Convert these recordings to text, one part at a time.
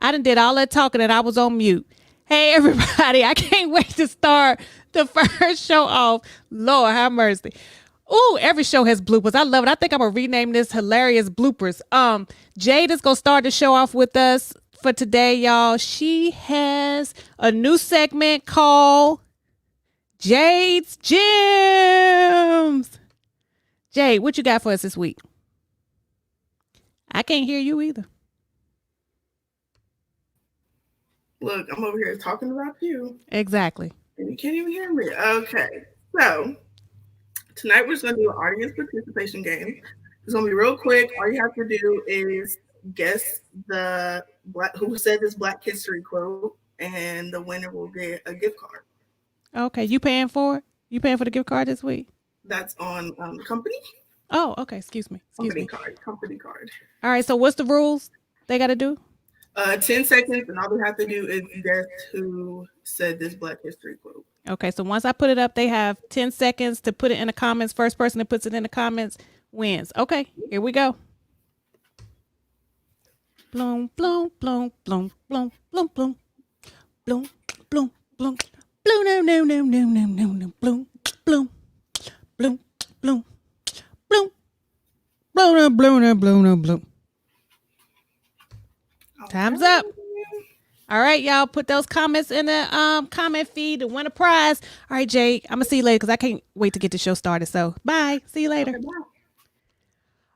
I done did all that talking and I was on mute. Hey, everybody. I can't wait to start the first show off. Lord have mercy. Ooh, every show has bloopers. I love it. I think I'm going to rename this Hilarious Bloopers. Jade is going to start the show off with us for today, y'all. She has a new segment called Jade's Gems. Jade, what you got for us this week? I can't hear you either. Look, I'm over here talking about you. Exactly. And you can't even hear me. Okay. So, tonight we're just going to do an audience participation game. It's going to be real quick. All you have to do is guess who said this Black History quote, and the winner will get a gift card. Okay. You paying for it? You paying for the gift card this week? That's on company. Oh, okay. Excuse me. Company card. All right. So what's the rules they got to do? 10 seconds, and all we have to do is guess who said this Black History quote. Okay, so once I put it up, they have 10 seconds to put it in the comments. First person that puts it in the comments wins. Okay, here we go. Bloom, bloom, bloom, bloom, bloom, bloom, bloom, bloom, bloom, bloom, bloom, no, no, no, no, no, no, no, bloom, bloom, bloom, bloom, bloom, bloom, bloom, bloom, bloom. Time's up. All right, y'all, put those comments in the comment feed to win a prize. All right, Jake, I'm going to see you later because I can't wait to get the show started. So, bye. See you later. Okay,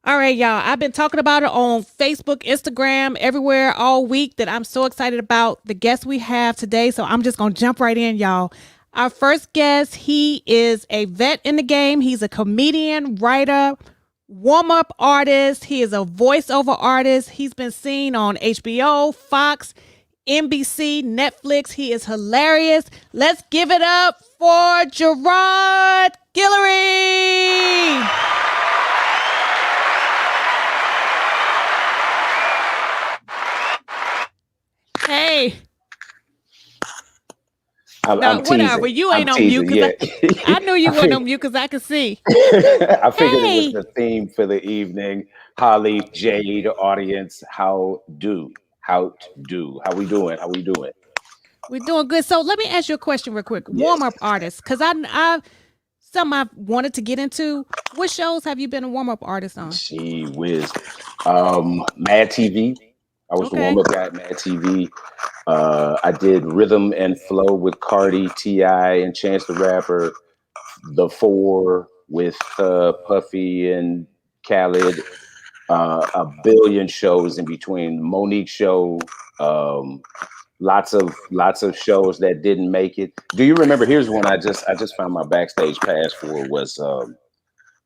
all right, y'all. I've been talking about it on Facebook, Instagram, everywhere all week that I'm so excited about the guests we have today. So, I'm just going to jump right in, y'all. Our first guest, he is a vet in the game. He's a comedian, writer, warm-up artist. He is a voiceover artist. He's been seen on HBO, Fox, NBC, Netflix. He is hilarious. Let's give it up for Gerard Guillory. Hey. I'm whatever. You ain't on mute. Yeah. I knew you weren't on mute because I could see. I figured it was the theme for the evening. Holly, Jade, audience, how we doing? We're doing good. So let me ask you a question real quick. Yes. Warm-up artists, because I've wanted to get into. What shows have you been a warm-up artist on? Gee whiz. Mad TV. I was the warm-up guy at Mad TV. I did Rhythm and Flow with Cardi, T.I., and Chance the Rapper. The Four with Puffy and Khaled. A billion shows in between. Monique show. Lots of shows that didn't make it. Do you remember? Here's one I just found my backstage pass for. Was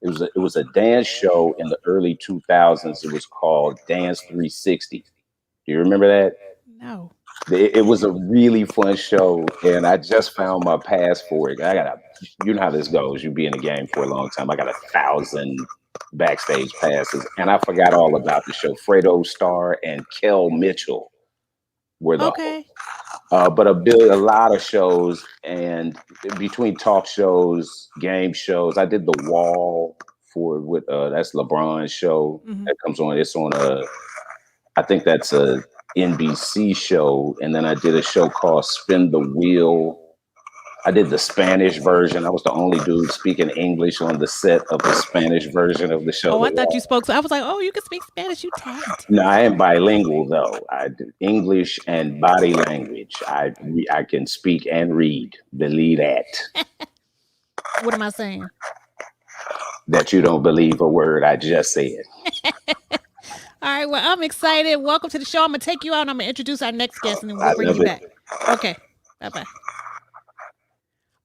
it was a dance show in the early 2000s. It was called Dance 360. Do you remember that? No. It was a really fun show, and I just found my pass for it. You know how this goes. You be in the game for a long time. I got 1,000 backstage passes, and I forgot all about the show. Fredo Starr and Kel Mitchell were the but a lot of shows, and between talk shows, game shows, I did The Wall with that's LeBron's show that comes on. It's on I think that's a NBC show, and then I did a show called Spin the Wheel. I did the Spanish version. I was the only dude speaking English on the set of the Spanish version of the show. Oh, I thought you spoke. So I was like, oh, you can speak Spanish. You talented. No, I am bilingual though. I do English and body language. I can speak and read. Believe that. What am I saying? That you don't believe a word I just said. All right, well, I'm excited. Welcome to the show. I'm going to take you out and I'm going to introduce our next guest and then we'll bring you back. Okay, bye-bye.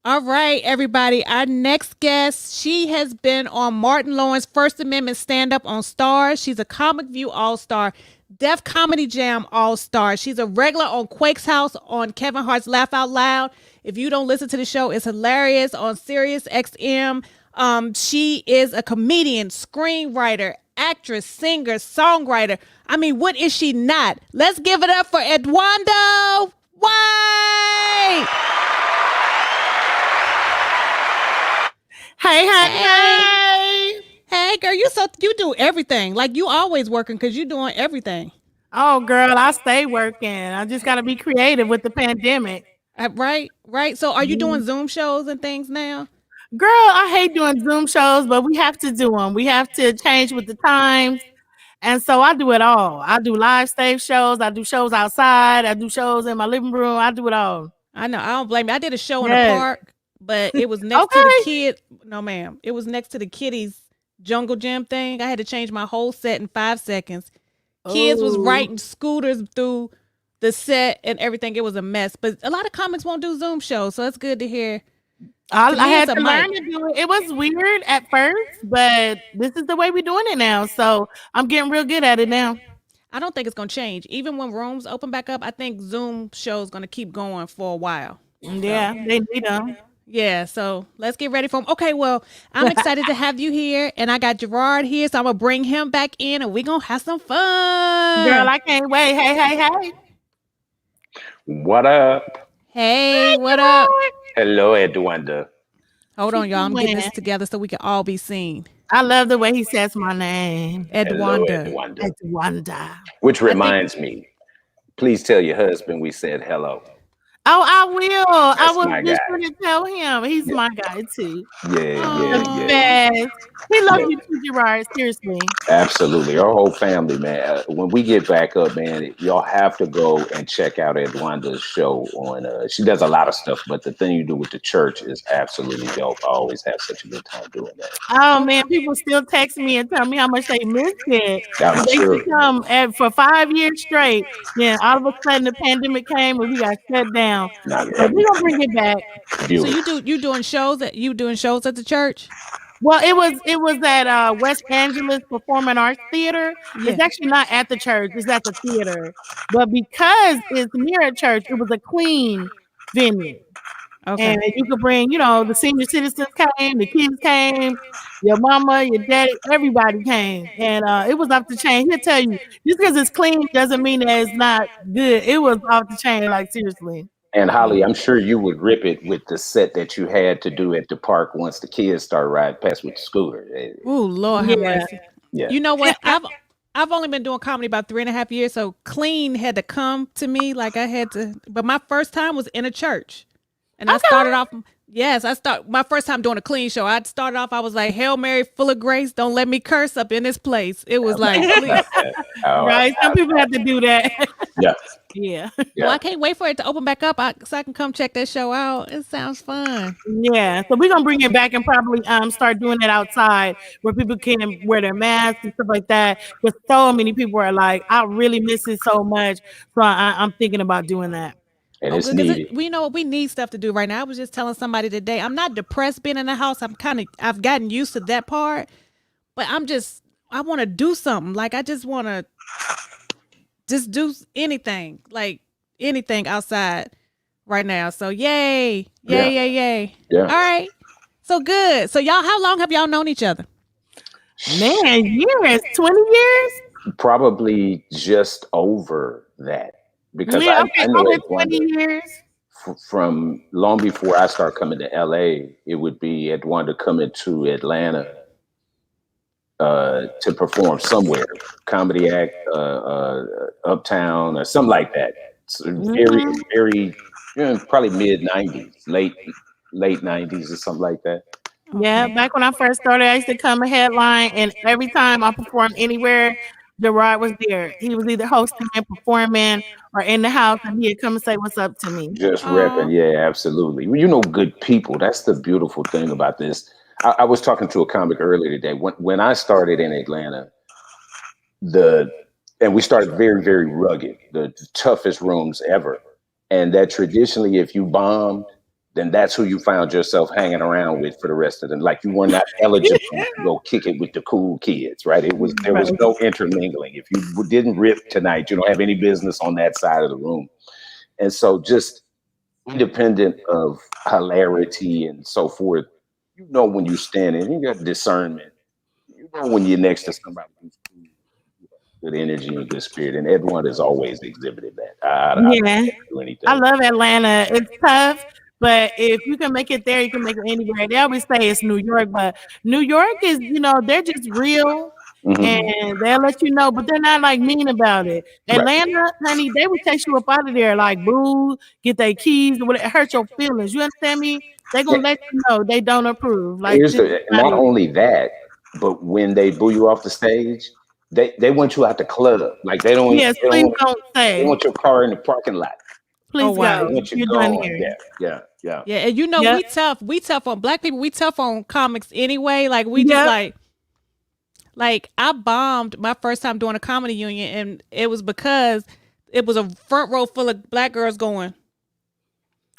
All right, everybody. Our next guest, she has been on Martin Lawrence's First Amendment stand-up on Stars. She's a Comic View All-Star, Def Comedy Jam All-Star. She's a regular on Quake's House on Kevin Hart's Laugh Out Loud. If you don't listen to the show, it's hilarious on Sirius XM. She is a comedian, screenwriter, actress, singer, songwriter. I mean, what is she not? Let's give it up for Edwonda White. Hey. Hey, girl, you do everything. Like you always working because you're doing everything. Oh, girl, I stay working. I just got to be creative with the pandemic. Right. So, are you doing Zoom shows and things now? Girl, I hate doing Zoom shows, but we have to do them. We have to change with the times. And so I do it all. I do live stage shows. I do shows outside. I do shows in my living room. I do it all. I know. I don't blame you. I did a show in the Yes. park, but it was next to the Okay. kid. No, ma'am. It was next to the kiddies jungle gym thing. I had to change my whole set in 5 seconds. Kids was Ooh. riding scooters through the set and everything. It was a mess. But a lot of comics won't do Zoom shows, so it's good to hear. I me, had it's to a learn mic. to do it. It was weird at first, but this is the way we're doing it now. So I'm getting real good at it now. I don't think it's going to change. Even when rooms open back up, I think Zoom shows going to keep going for a while. Yeah, they need them. Yeah, so let's get ready for him. Okay, well, I'm excited to have you here, and I got Gerard here, so I'm gonna bring him back in, and we're gonna have some fun. Girl, I can't wait. Hey. What up? Hey, what up? Hello, Edwonda. Hold on, y'all. I'm getting this doing? together so we can all be seen. I love the way he says my name. Edwonda. Hello, Edwonda. Edwonda. Which reminds me, please tell your husband we said hello. Oh, I will. I That's will my be guy. sure to tell him. He's my guy too. Yeah. Aw. Best. He loves you too, Gerard. Seriously. Absolutely. Our whole family, man. When we get back up, man, y'all have to go and check out Edwonda's show on she does a lot of stuff, but the thing you do with the church is absolutely dope. I always have such a good time doing that. Oh man, people still text me and tell me how much they missed it. I'm They sure. used to come for 5 years straight. Then all of a sudden the pandemic came and we got shut down. Not But we gonna bring it back. So beautiful. you doing shows at the church? Well, it was at West Angeles Performing Arts Theater. It's actually not at the church; it's at the theater. But because it's near a church, it was a clean venue, Okay. and you could bring, the senior citizens came, the kids came, your mama, your daddy, everybody came, and it was off the chain. He'll tell you, just because it's clean doesn't mean that it's not good. It was off the chain, like seriously. And Holly, I'm sure you would rip it with the set that you had to do at the park once the kids start riding past with the scooter. Ooh, Lord have Yeah. mercy. Yeah. You know what? I've only been doing comedy about 3.5 years, so clean had to come to me. Like I had to, but my first time was in a church, and I started off. Yes, my first time doing a clean show. I started off. I was like, "Hail Mary, full of grace, don't let me curse up in this place." It was like, please. Right? Some people have to do that. Yeah. Yeah. Well, I can't wait for it to open back up so I can come check that show out. It sounds fun. Yeah, so we're gonna bring it back and probably start doing it outside where people can wear their masks and stuff like that. Because so many people are like, I really miss it so much. So I'm thinking about doing that. And it's Good, 'cause needed. we know we need stuff to do right now. I was just telling somebody today, I'm not depressed being in the house. I've gotten used to that part, but I want to do something. Like I just want to just do anything, like anything outside right now. So yay. Yeah. All right. So good. So y'all, how long have y'all known each other? Man, years, 20 years? Probably just over that. Because Yeah, I know over Edwonda 20 years. from long before I start coming to LA, it would be Edwonda coming to Atlanta to perform somewhere, comedy act, uptown or something like that. So very, probably mid 90s, late 90s or something like that. Yeah, back when I first started, I used to come a headline, and every time I performed anywhere, Gerard was there. He was either hosting and performing or in the house, and he'd come and say what's up to me. Just repping, yeah, absolutely. Well, good people. That's the beautiful thing about this. I was talking to a comic earlier today. When I started in Atlanta, and we started very, very rugged, the toughest rooms ever. And that traditionally, if you bombed, then that's who you found yourself hanging around with for the rest of the, like you were not eligible to go kick it with the cool kids, right? There was no intermingling. If you didn't rip tonight, you don't have any business on that side of the room. And so just independent of hilarity and so forth, when you're standing, you got discernment. You know when you're next to somebody who's cool, good energy and good spirit. And Edwonda has always exhibited that. I don't do anything. I love Atlanta. It's tough, but if you can make it there, you can make it anywhere. They always say it's New York, but New York is, they're just real. and they'll let you know, but they're not like mean about it. Right. Atlanta, honey, they would chase you up out of there, like boo, get their keys, or whatever, hurt your feelings. You understand me? They're gonna let you know they don't approve. Like Here's this is not like, only that, but when they boo you off the stage, they want you out the club. Like they don't yes, they don't please want, don't they say. want your car in the parking lot. Please wow. They go. want you You're done gone. here. Yeah. Yeah, and you know Yep. we tough on black people. We tough on comics anyway. Like we just Yep. like I bombed my first time doing a comedy union, and it was because it was a front row full of black girls going.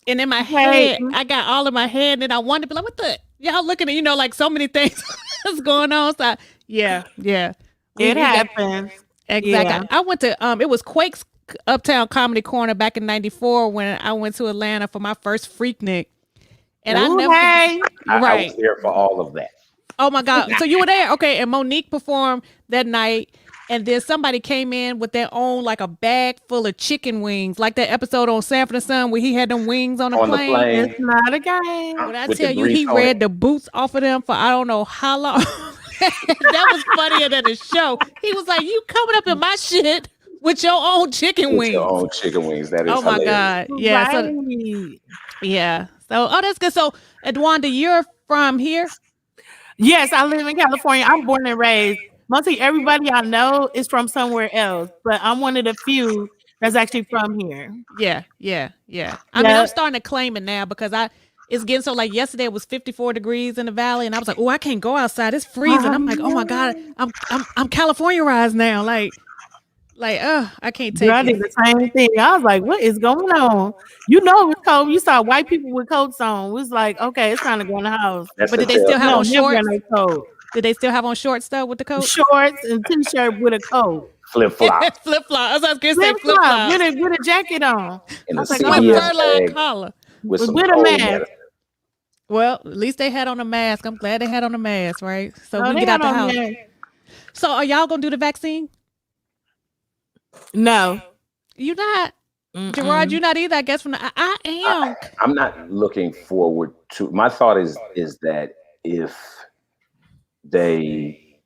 And in my head, I got all in my head, and I wanted to be like, "What the y'all looking at?" Like so many things is going on. So yeah. It happens. Exactly. Yeah. I went to it was Quake's Uptown Comedy Corner back in '94 when I went to Atlanta for my first Freaknik, and I never I was there for all of that. Oh my God! So you were there, okay? And Monique performed that night, and then somebody came in with their own like a bag full of chicken wings, like that episode on Sanford and Son where he had them wings on the plane. It's not a game. When I With tell the you, he grease on read it. the boots off of them for I don't know how long. That was funnier than the show. He was like, "You coming up in my shit with your own chicken With wings?" your own chicken wings. That is Oh my hilarious. God! Yeah. So Right. yeah. So that's good. So Edwonda, you're from here. Yes, I live in California. I'm born and raised. Mostly everybody I know is from somewhere else, but I'm one of the few that's actually from here. Yeah. I mean, I'm starting to claim it now because it's getting so like yesterday it was 54 degrees in the valley, and I was like, oh, I can't go outside. It's freezing. I'm like, oh my God, I'm California-ized now. Like, I can't take I it. did the same thing. I was like, what is going on? You know it was cold. You saw white people with coats on. It was like, okay, it's time to go in the house. That's But the did they still have telltale. on shorts? No coat. Did they still have on shorts though with the coat? Shorts and t-shirt with a coat. Flip flop Flip flop. I was gonna say flip Flip-flop flop. with a jacket on. in I a was like, With CVS fur-lined bag collar. with some with a cold mask. medicine. Well, at least they had on a mask. I'm glad they had on a mask, right? So we they can get out had the on house. mask. So are y'all gonna do the vaccine? No. You not? Gerard, you not either. I guess I am. I'm not looking forward to. My thought is that if they,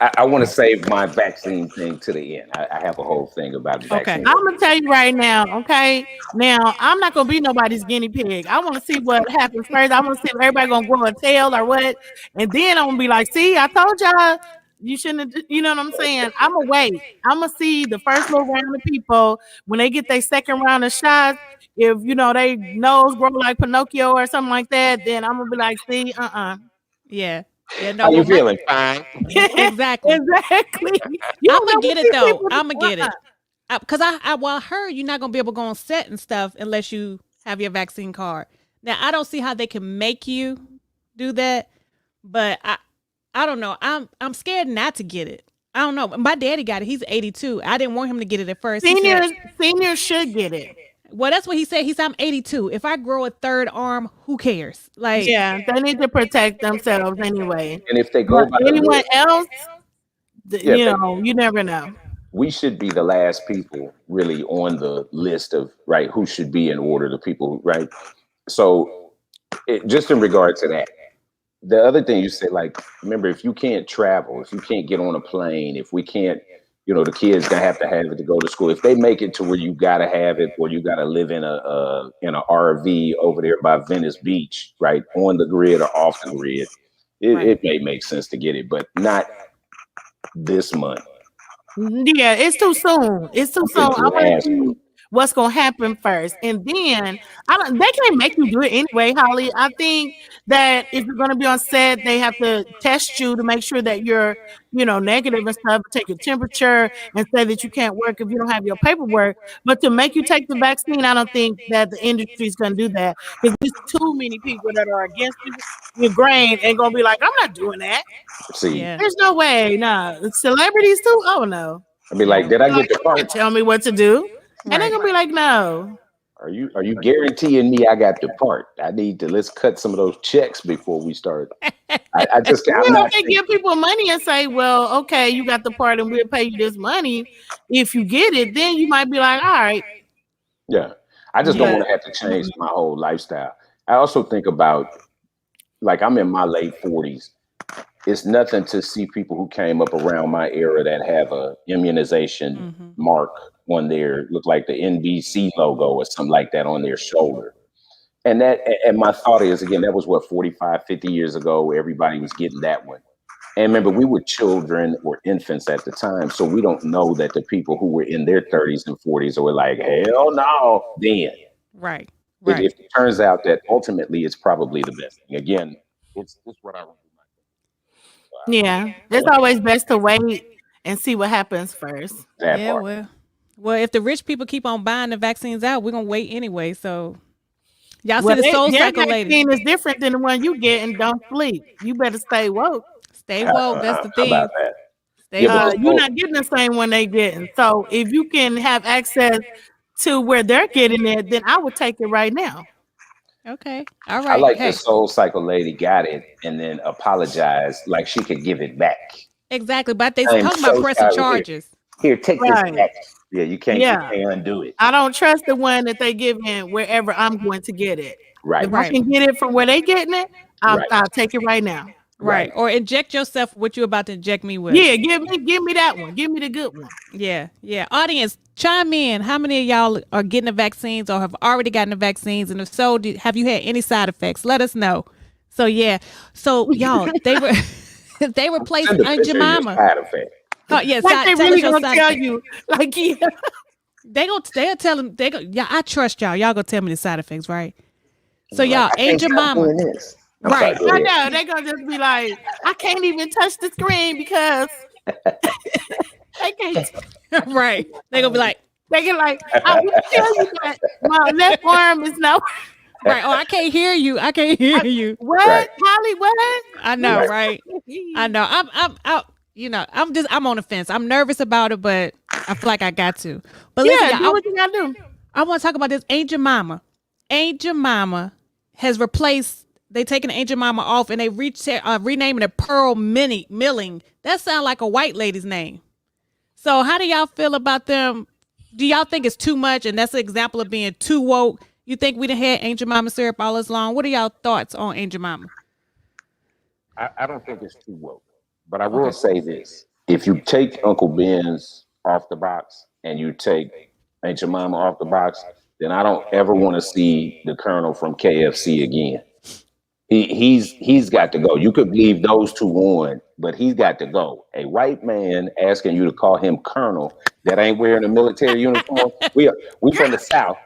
I want to save my vaccine thing to the end. I have a whole thing about the vaccine. I'm gonna tell you right now, okay? Now I'm not gonna be nobody's guinea pig. I want to see what happens first. I want to see if everybody gonna grow a tail or what, and then I'm gonna be like, see, I told y'all you shouldn't have, you know what I'm saying? I'm gonna wait. I'm gonna see the first little round of people when they get their second round of shots. If they nose grow like Pinocchio or something like that, then I'm gonna be like, see, Yeah. No, How you feeling? Fine. Exactly. exactly. I'm gonna get it though. I'm gonna get it. Because I heard you're not gonna be able to go on set and stuff unless you have your vaccine card. Now I don't see how they can make you do that, but I don't know. I'm scared not to get it. I don't know. My daddy got it. He's 82. I didn't want him to get it at first. Seniors should get it. Well, that's what he said. He said, I'm 82. If I grow a third arm, who cares? Like, yeah, they need to protect themselves anyway. And if they go by anyone else, you never know. We should be the last people really on the list of who should be in order. The people, right? So, just in regard to that, the other thing you said, remember, if you can't travel, if you can't get on a plane, if we can't. The kids gonna have it to go to school. If they make it to where you gotta have it, or you gotta live in a RV over there by Venice Beach, right, on the grid or off the grid, it may make sense to get it, but not this month. Yeah, it's too soon. It's too soon. I want to see what's gonna happen first, and then they can't make you do it anyway, Holly. I think that if you're gonna be on set, they have to test you to make sure that you're, negative and stuff. Take your temperature and say that you can't work if you don't have your paperwork. But to make you take the vaccine, I don't think that the industry is gonna do that because there's too many people that are against your grain and gonna be like, I'm not doing that. See, there's no way. Nah, celebrities too. Oh no. I mean, did I get the part? Tell me what to do. And they're gonna be like, no. Are you guaranteeing me I got the part? I need to let's cut some of those checks before we start. I just I'm not. They give people money and say, well, okay, you got the part and we'll pay you this money. If you get it, then you might be like, all right. Yeah. I just don't want to have to change my whole lifestyle. I also think about I'm in my late 40s. it's nothing to see people who came up around my era that have a immunization mark on their, look like the NBC logo or something like that on their shoulder. And my thought is, again, that was what, 45, 50 years ago, everybody was getting that one. And remember, we were children or infants at the time, so we don't know that the people who were in their 30s and 40s were like, hell no, then. Right. If it turns out that ultimately it's probably the best thing. Again, it's what I would do. Yeah, it's always best to wait and see what happens first. Well, if the rich people keep on buying the vaccines out, we're gonna wait anyway. So y'all see the Soul Cycle lady. Vaccine is different than the one you get, and don't sleep. You better stay woke. Stay woke. That's the thing. How about that? You're not getting the same one they getting. So if you can have access to where they're getting it, then I would take it right now. Okay. All right. I like the Soul Cycle lady got it and then apologized like she could give it back. Exactly. But they talking about pressing charges. Here, take this back. Yeah, you can't undo it. I don't trust the one that they give in wherever I'm going to get it. Right. If I can get it from where they getting it, I'll take it right now. Right. Or inject yourself what you're about to inject me with. Yeah, give me that one. Give me the good one. Yeah. Audience, chime in. How many of y'all are getting the vaccines or have already gotten the vaccines? And if so, have you had any side effects? Let us know. So y'all, they replaced Aunt Jemima. Side effect. Oh yes, like they really gonna tell you, like they'll tell them. I trust y'all. Y'all gonna tell me the side effects, right? So y'all, Aunt Jemima. Right. I know. They're going to just be like, I can't even touch the screen because I can't. Right. They're going to be like, I will tell you that my left arm is no. Right. Oh, I can't hear you. What? Right. Holly, what? I know, right? I know. I'm on the fence. I'm nervous about it, but I feel like I got to. But listen, do what you got to do. I want to talk about this Aunt Jemima. Aunt Jemima has replaced. They taking Aunt Jemima off and they renaming it Pearl Milling. That sounds like a white lady's name. So how do y'all feel about them? Do y'all think it's too much and that's an example of being too woke? You think we done had Aunt Jemima syrup all this long? What are y'all thoughts on Aunt Jemima? I don't think it's too woke, but I will say this. If you take Uncle Ben's off the box and you take Aunt Jemima off the box, then I don't ever want to see the Colonel from KFC again. He's got to go. You could leave those two on, but he's got to go. A white man asking you to call him Colonel that ain't wearing a military uniform. We from the South.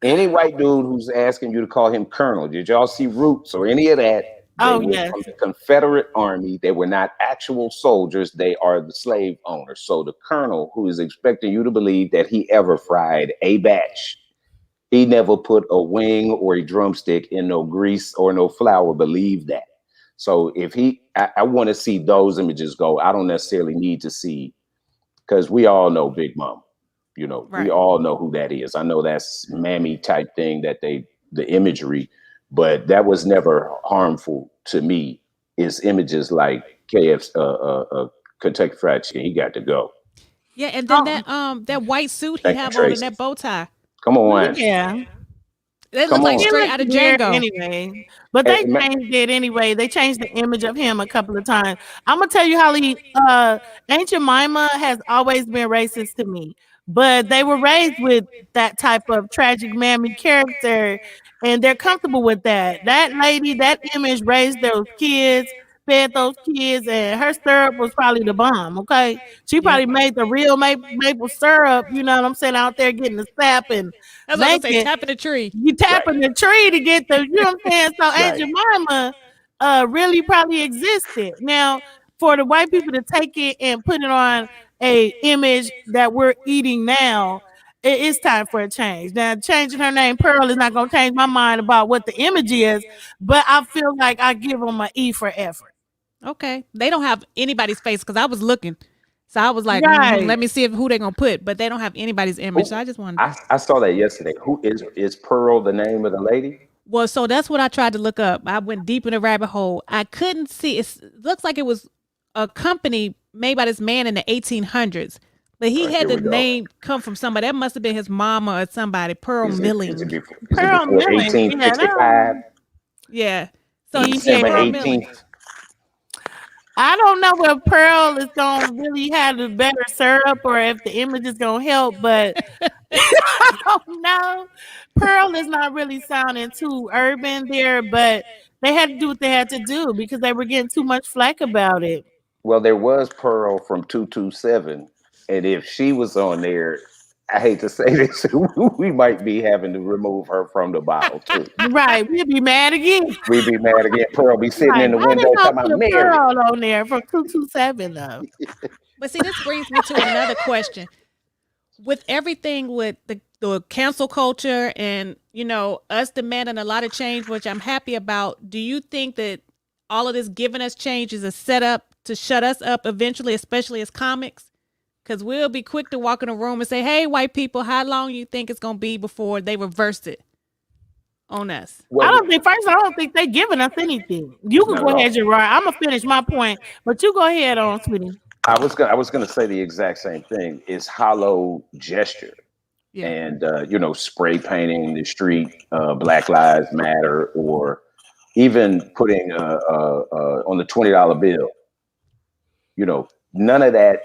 Any white dude who's asking you to call him Colonel, did y'all see Roots or any of that? From the Confederate Army. They were not actual soldiers. They are the slave owners. So the Colonel who is expecting you to believe that he ever fried a batch. He never put a wing or a drumstick in no grease or no flour. Believe that. So if I want to see those images go. I don't necessarily need to see, because we all know Big Mama. We all know who that is. I know that's mammy type thing the imagery, but that was never harmful to me. Is images like KFC, Kentucky Fried Chicken. He got to go. Yeah, and then that white suit he have on and that bow tie. Come on. Yeah. They look like straight out of Django. Anyway. But they changed it anyway. They changed the image of him a couple of times. I'm going to tell you, Holly, Aunt Jemima has always been racist to me. But they were raised with that type of tragic mammy character, and they're comfortable with that. That lady, that image raised those kids, fed those kids, and her syrup was probably the bomb, okay? She probably made the real maple syrup, you know what I'm saying, out there getting the sap and tapping the tree. You tapping the tree to get the, you know what I'm saying? So Aunt Jemima really probably existed. Now, for the white people to take it and put it on a image that we're eating now, it is time for a change. Now, changing her name Pearl is not going to change my mind about what the image is, but I feel like I give them an E for effort. Okay. They don't have anybody's face because I was looking. So I was like, let me see who they're going to put, but they don't have anybody's image. So I just wanted I saw that yesterday. Who is Pearl the name of the lady? Well, so that's what I tried to look up. I went deep in the rabbit hole. I couldn't see. It looks like it was a company made by this man in the 1800s. But he had the name come from somebody. That must have been his mama or somebody. Pearl Milling. Pearl Milling. 1865. Yeah. So he said 18th. I don't know if Pearl is gonna really have the better syrup or if the image is gonna help, but I don't know. Pearl is not really sounding too urban there, but they had to do what they had to do because they were getting too much flack about it. Well, there was Pearl from 227, and if she was on there, I hate to say this, we might be having to remove her from the bottle too. Right, we'd be mad again. We'd be mad again. Pearl be sitting Right, in the why window they gonna talking put about a Mary. Pearl on there from 227 though? But see, this brings me to another question. With everything with the cancel culture and, us demanding a lot of change, which I'm happy about, do you think that all of this giving us change is a setup to shut us up eventually, especially as comics? Because we'll be quick to walk in a room and say, hey, white people, how long you think it's going to be before they reverse it on us? Well, I don't think they giving us anything. You can Not go at all. ahead, Gerard. I'm gonna finish my point, but you go ahead on, sweetie. I was gonna say the exact same thing. It's hollow gesture. Yeah. And spray painting the street, Black Lives Matter, or even putting on the $20 bill. None of that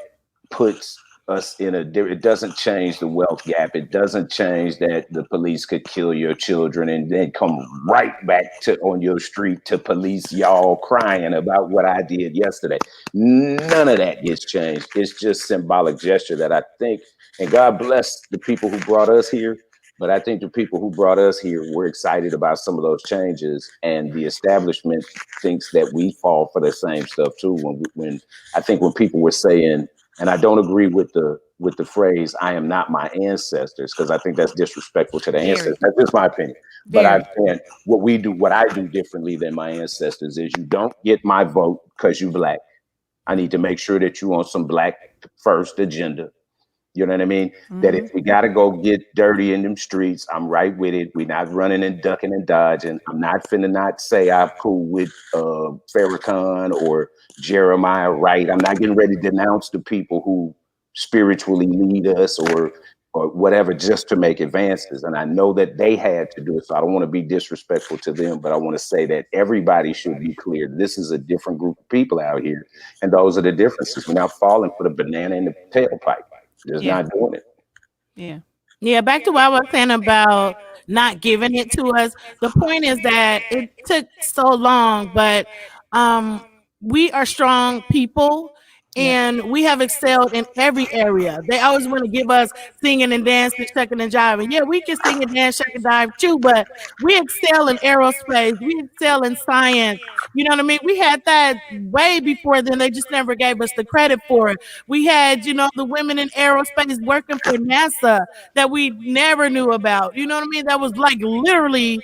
puts us in it doesn't change the wealth gap. It doesn't change that the police could kill your children and then come right back to on your street to police y'all crying about what I did yesterday. None of that gets changed. It's just symbolic gesture that I think, and God bless the people who brought us here, but I think the people who brought us here were excited about some of those changes, and the establishment thinks that we fall for the same stuff too. When I think when people were saying, and I don't agree with the phrase "I am not my ancestors" because I think that's disrespectful to the ancestors. That's just my opinion. But I think what I do differently than my ancestors is you don't get my vote because you black. I need to make sure that you on some black first agenda. You know what I mean? Mm-hmm. That if we got to go get dirty in them streets, I'm right with it. We're not running and ducking and dodging. I'm not finna not say I'm cool with Farrakhan or Jeremiah Wright. I'm not getting ready to denounce the people who spiritually lead us or whatever just to make advances. And I know that they had to do it. So I don't want to be disrespectful to them, but I want to say that everybody should be clear. This is a different group of people out here. And those are the differences. We're not falling for the banana in the tailpipe. Just not doing it. Yeah. Yeah, back to what I was saying about not giving it to us. The point is that it took so long, but we are strong people and we have excelled in every area. They always want to give us singing and dancing, shucking and jiving. Yeah, we can sing and dance, shuck and dive too, but we excel in aerospace. We excel in science. You know what I mean? We had that way before then. They just never gave us the credit for it. We had, the women in aerospace working for NASA that we never knew about. You know what I mean? That was like literally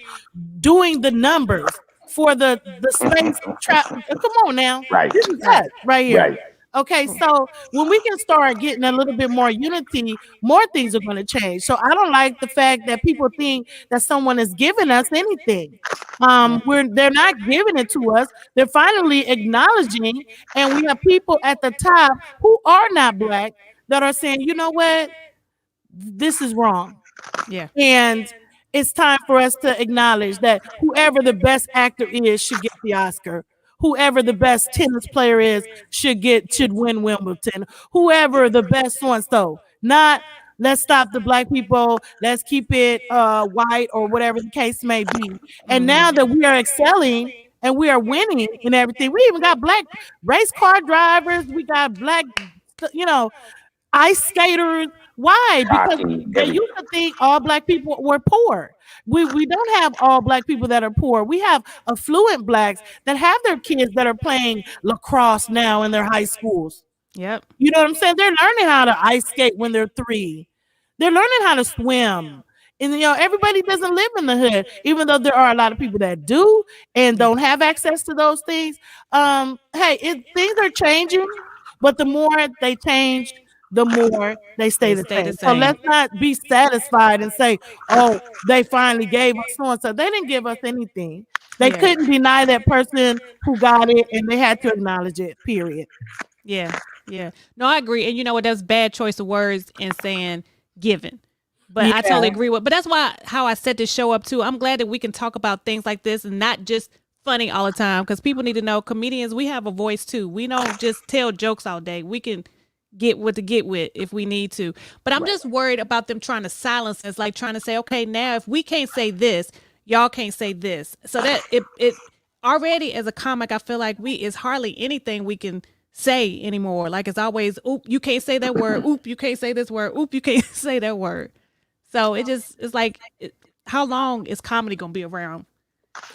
doing the numbers for the space travel. Come on now. Right. This is us right here. Right. Okay, so when we can start getting a little bit more unity, more things are going to change. So I don't like the fact that people think that someone is giving us anything. They're not giving it to us. They're finally acknowledging, and we have people at the top who are not black that are saying, you know what, this is wrong. Yeah. And it's time for us to acknowledge that whoever the best actor is should get the Oscar. Whoever the best tennis player is should win Wimbledon. Whoever the best one, so not let's stop the black people. Let's keep it white or whatever the case may be. And now that we are excelling and we are winning in everything, we even got black race car drivers. We got black, ice skaters. Why? Because they used to think all black people were poor. We don't have all black people that are poor. We have affluent blacks that have their kids that are playing lacrosse now in their high schools. Yep. You know what I'm saying? They're learning how to ice skate when they're 3. They're learning how to swim. And everybody doesn't live in the hood, even though there are a lot of people that do and don't have access to those things. Things are changing, but the more they change, the more they stay the same. So let's not be satisfied and say, oh, they finally gave us so-and-so. They didn't give us anything. They couldn't deny that person who got it, and they had to acknowledge it, period. Yeah, yeah. No, I agree. And you know what? That's bad choice of words in saying given. But I totally agree with. But that's how I set this show up, too. I'm glad that we can talk about things like this and not just funny all the time because people need to know comedians, we have a voice too. We don't just tell jokes all day. We can get what to get with if we need to. But I'm just worried about them trying to silence us, like trying to say, okay, now if we can't say this, y'all can't say this. So that it already as a comic, I feel like it's hardly anything we can say anymore. Like it's always, oop, you can't say that word. Oop, you can't say this word. Oop, you can't say that word. So it's like, how long is comedy gonna be around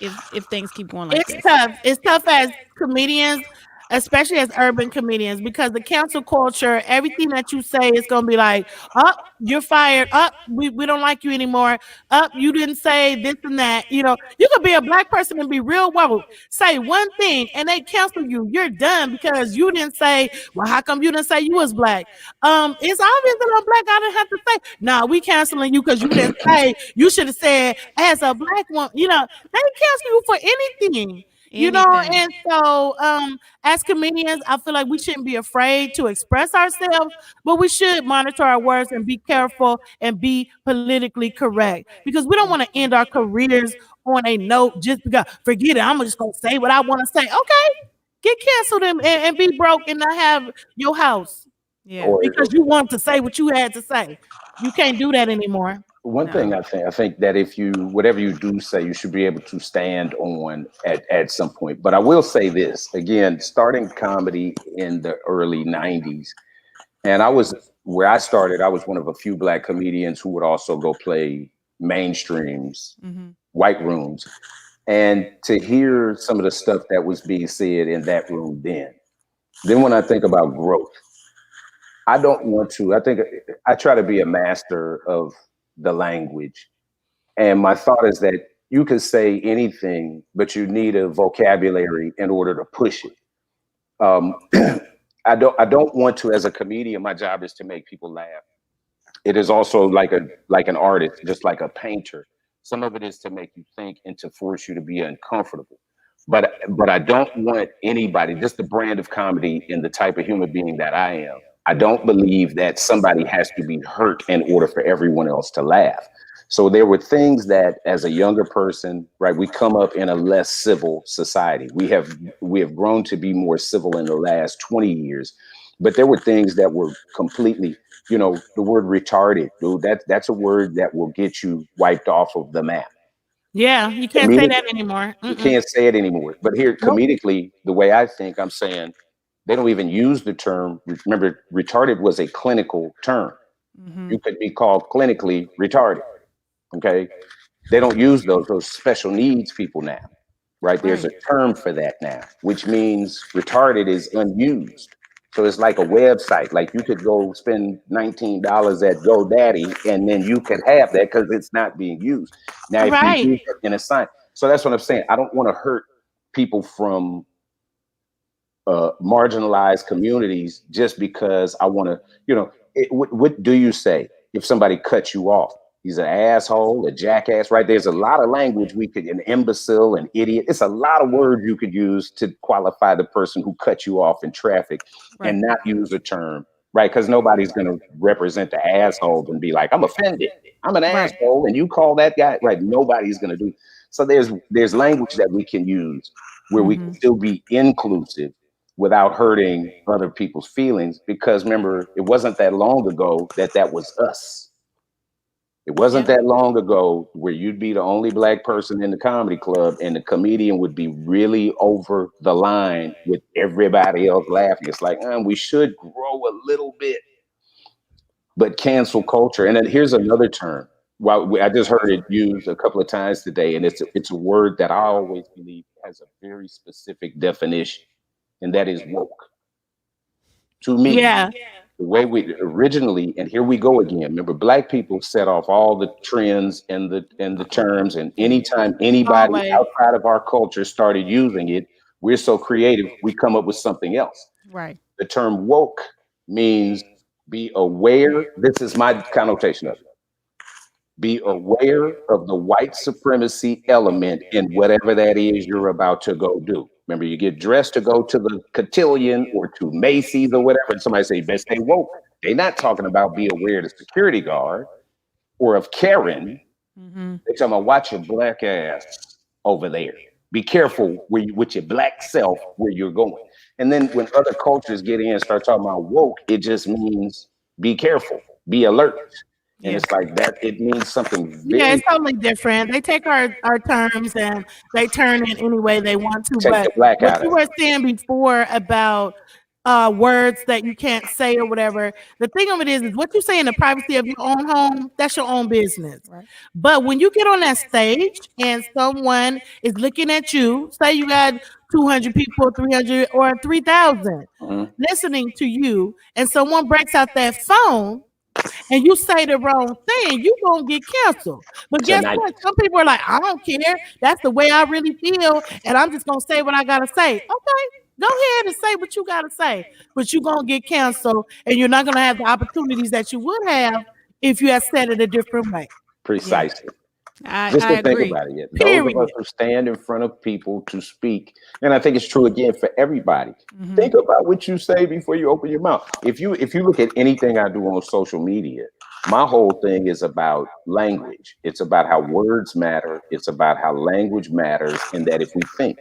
if things keep going like It's this? tough. It's tough as comedians, especially as urban comedians, because the cancel culture, everything that you say is going to be like, up, you're fired. Up, we don't like you anymore. Up, you didn't say this and that. You know, you could be a black person and be real woke. Say one thing and they cancel you. You're done because you didn't say, well, how come you didn't say you was black? It's obvious that I'm black. I didn't have to say, no, we canceling you because you didn't say, you should have said, as a black woman, you know, they cancel you for anything. You know, Anything. and so as comedians, I feel like we shouldn't be afraid to express ourselves, but we should monitor our words and be careful and be politically correct because we don't want to end our careers on a note just because forget it. I'm just gonna say what I want to say. Okay, get canceled and be broke and not have your house Yeah. Or because you want to say what you had to say. You can't do that anymore. one thing No. I think that if you whatever you do say, you should be able to stand on at some point. But I will say this again: starting comedy in the early '90s, and I was where I started. I was one of a few black comedians who would also go play mainstreams, Mm-hmm. white rooms, and to hear some of the stuff that was being said in that room then when I think about growth, I don't want to. I think I try to be a master of the language. And my thought is that you can say anything, but you need a vocabulary in order to push it. Um, I don't want to, as a comedian, my job is to make people laugh. It is also like an artist, just like a painter. Some of it is to make you think and to force you to be uncomfortable. But I don't want anybody, just the brand of comedy and the type of human being that I am. I don't believe that somebody has to be hurt in order for everyone else to laugh. So there were things that as a younger person, right, we come up in a less civil society. We have grown to be more civil in the last 20 years. But there were things that were completely, the word retarded, dude, that's a word that will get you wiped off of the map. Yeah, you can't say Comedic, that anymore. you Mm-mm. can't say it anymore. But here, Nope. comedically, the way I think, I'm saying they don't even use the term. Remember, retarded was a clinical term. Mm-hmm. You could be called clinically retarded. Okay, they don't use those special needs people now, right? There's Right. a term for that now, which means retarded is unused. So it's like a website. Like you could go spend $19 at GoDaddy, and then you could have that because it's not being used. Now, if you Right. use it in a sign, so that's what I'm saying. I don't want to hurt people from marginalized communities just because I want to, what do you say if somebody cuts you off? He's an asshole, a jackass, right? There's a lot of language an imbecile, an idiot. It's a lot of words you could use to qualify the person who cut you off in traffic Right. and not use a term, right? Because nobody's going to represent the asshole and be like, I'm offended. I'm an Right. asshole. And you call that guy, right? Nobody's going to do. So there's language that we can use where we can Mm-hmm. still be inclusive without hurting other people's feelings. Because remember, it wasn't that long ago that was us. It wasn't Yep. that long ago where you'd be the only black person in the comedy club and the comedian would be really over the line with everybody else laughing. It's like, we should grow a little bit. But cancel culture, and then here's another term. Well, I just heard it used a couple of times today, and it's a word that I always believe has a very specific definition, and that is woke. To me, Yeah. the way we originally, and here we go again. Remember, black people set off all the trends and the terms, and anytime anybody Always. outside of our culture started using it, we're so creative, we come up with something else. Right. The term woke means be aware. This is my connotation of it. Be aware of the white supremacy element in whatever that is you're about to go do. Remember, you get dressed to go to the cotillion or to Macy's or whatever, and somebody say, best stay woke. They're not talking about be aware of the security guard or of Karen. Mm-hmm. They're talking about watch your black ass over there Be careful with your black self where you're going. And then when other cultures get in and start talking about woke, it just means be careful, be alert. And Yeah. it's like that, it means something Yeah, very it's totally different. They take our terms and they turn it any way they want to. take But the black what out you of were it. saying before about words that you can't say or whatever, the thing of it is what you say in the privacy of your own home, that's your own business. Right. But when you get on that stage and someone is looking at you, say you got 200 people, 300 or 3,000 Mhm. listening to you, and someone breaks out that phone and you say the wrong thing, you gonna get canceled. But guess Tonight. what? Some people are like, I don't care. That's the way I really feel, and I'm just gonna say what I gotta say. Okay, go ahead and say what you gotta say, but you're gonna get canceled, and you're not gonna have the opportunities that you would have if you had said it a different way. Yeah. Precisely. I Just to think agree. about it. Those of us Period. who stand in front of people to speak, and I think it's true again for everybody. Mm-hmm. Think about what you say before you open your mouth. If you look at anything I do on social media, my whole thing is about language. It's about how words matter. It's about how language matters, and that if we think,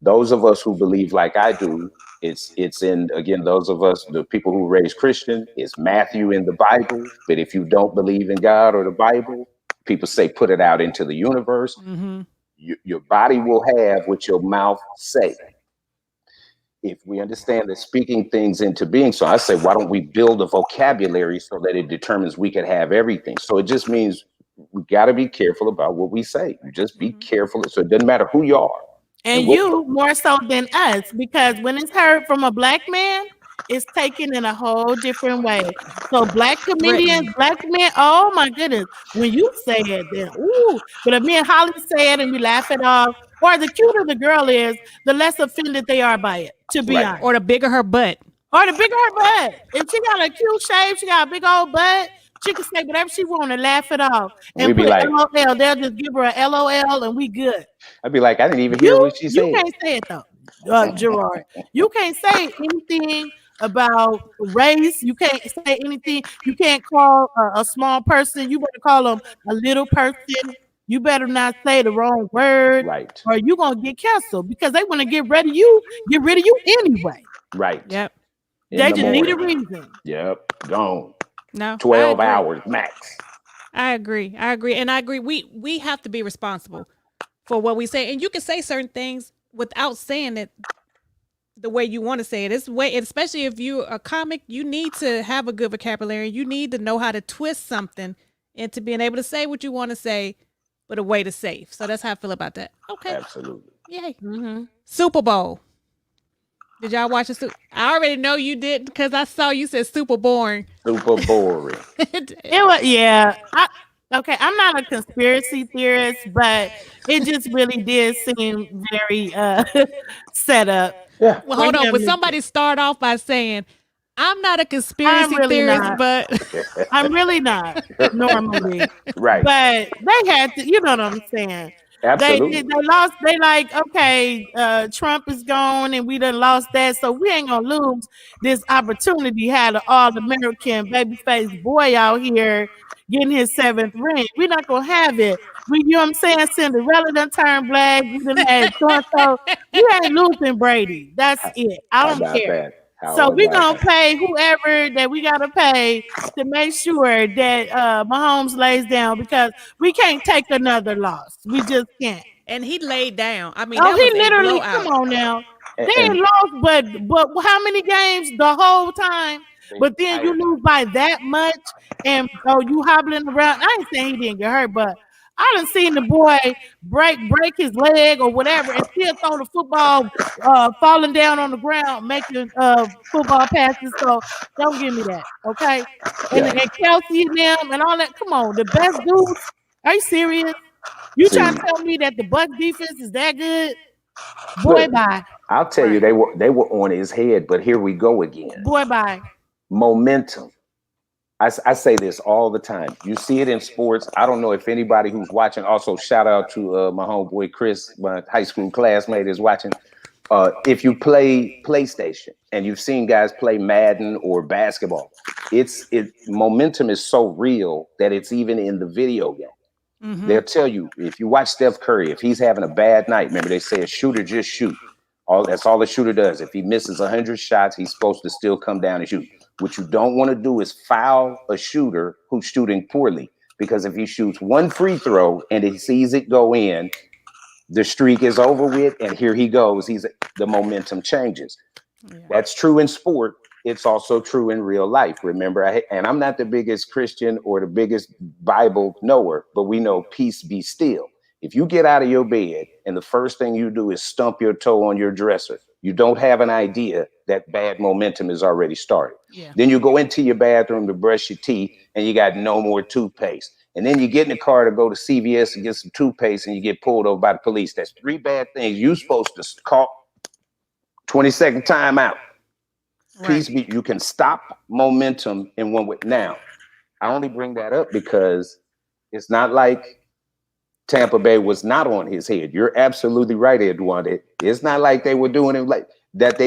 those of us who believe like I do, it's in again those of us the people who raised Christian. It's Matthew in the Bible. But if you don't believe in God or the Bible, people say put it out into the universe. Mm-hmm. Your body will have what your mouth say. If we understand that speaking things into being, so I say, why don't we build a vocabulary so that it determines we can have everything? So it just means we got to be careful about what we say. You just be Mm-hmm. careful. So it doesn't matter who you are. And you more so than us, because when it's heard from a black man, it's taken in a whole different way. So black comedians, Threatening. black men, oh my goodness, when you say it, then ooh. But if me and Holly say it and we laugh it off, or the cuter the girl is, the less offended they are by it. To be Right. honest, Or the bigger her butt. or the bigger her butt. If she got a cute shape, she got a big old butt. She can say whatever she want and laugh it off And and we'd be put like, LOL. They'll just give her a LOL and we good. I'd be like, I didn't even hear what she You said. can't say it though, Gerard. You can't say anything about race. You can't say anything. You can't call a small person. You better call them a little person. You better not say the wrong word, Right. or you gonna get canceled because they want to get rid of you. Get rid of you anyway. Right. Yep. In They the just need a morning. reason. Yep. Gone. No. 12 I agree. hours max. I agree. I agree. And I agree. We have to be responsible for what we say. And you can say certain things without saying it the way you want to say it. It's way, especially if you're a comic, you need to have a good vocabulary. You need to know how to twist something into being able to say what you want to say, but a way to safe. So that's how I feel about that. Okay. Absolutely. Yay. Mm-hmm. Super Bowl. Did y'all watch the Super? I already know you did because I saw you said super boring. Super boring. It was, yeah. Okay, I'm not a conspiracy theorist, but it just really did seem very set up. Yeah. Well, for hold on. him Would to- somebody start off by saying, I'm not a I'm conspiracy really theorist, not. but I'm really not normally, Right. but they had to. You know what I'm saying? Absolutely. They lost. They like, okay, Trump is gone, and we done lost that, so we ain't gonna lose this opportunity. Had an all American babyface boy out here getting his 7th ring. We're not gonna have it. You know what I'm saying? Cinderella done turned black. We done had so you ain't losing Brady. That's it. I How don't about care. that? How So we about gonna that? pay whoever that we gotta pay to make sure that Mahomes lays down, because we can't take another loss. We just can't. and he laid down. I mean, Oh, that was he a literally, come blowout. on now. And, They ain't lost, but how many games the whole time? But then you lose by that much, and you hobbling around. I ain't saying he didn't get hurt, but I done seen the boy break his leg or whatever, and still throw the football, falling down on the ground, making football passes. So don't give me that, okay? And, yeah. and Kelsey and them and all that. Come on, the best dudes. Are you serious? You See, trying to tell me that the Bucs defense is that good? Boy, look, bye. I'll tell you, Right. they were on his head, but here we go again. Boy, bye. Momentum. I say this all the time. You see it in sports. I don't know if anybody who's watching, also shout out to my homeboy Chris, my high school classmate is watching. If you play PlayStation and you've seen guys play Madden or basketball, momentum is so real that it's even in the video game. They'll tell you, if you watch Steph Curry, if he's having a bad night, remember they say a shooter just shoot. That's all the shooter does. If he misses 100 shots, he's supposed to still come down and shoot. What you don't want to do is foul a shooter who's shooting poorly, because if he shoots one free throw and he sees it go in, the streak is over with, and here he goes. The momentum changes. Yeah. That's true in sport. It's also true in real life. Remember, and I'm not the biggest Christian or the biggest Bible knower, but we know peace be still. If you get out of your bed and the first thing you do is stump your toe on your dresser, you don't have an idea that bad momentum is already started. Yeah. Then you go into your bathroom to brush your teeth and you got no more toothpaste. And then you get in the car to go to CVS and get some toothpaste and you get pulled over by the police. That's 3 bad things. You're supposed to call 20-second timeout. Right. Peace be. You can stop momentum in one way. Now, I only bring that up because it's not like Tampa Bay was not on his head. You're absolutely right, Edwonda. It's not like they were doing it like that.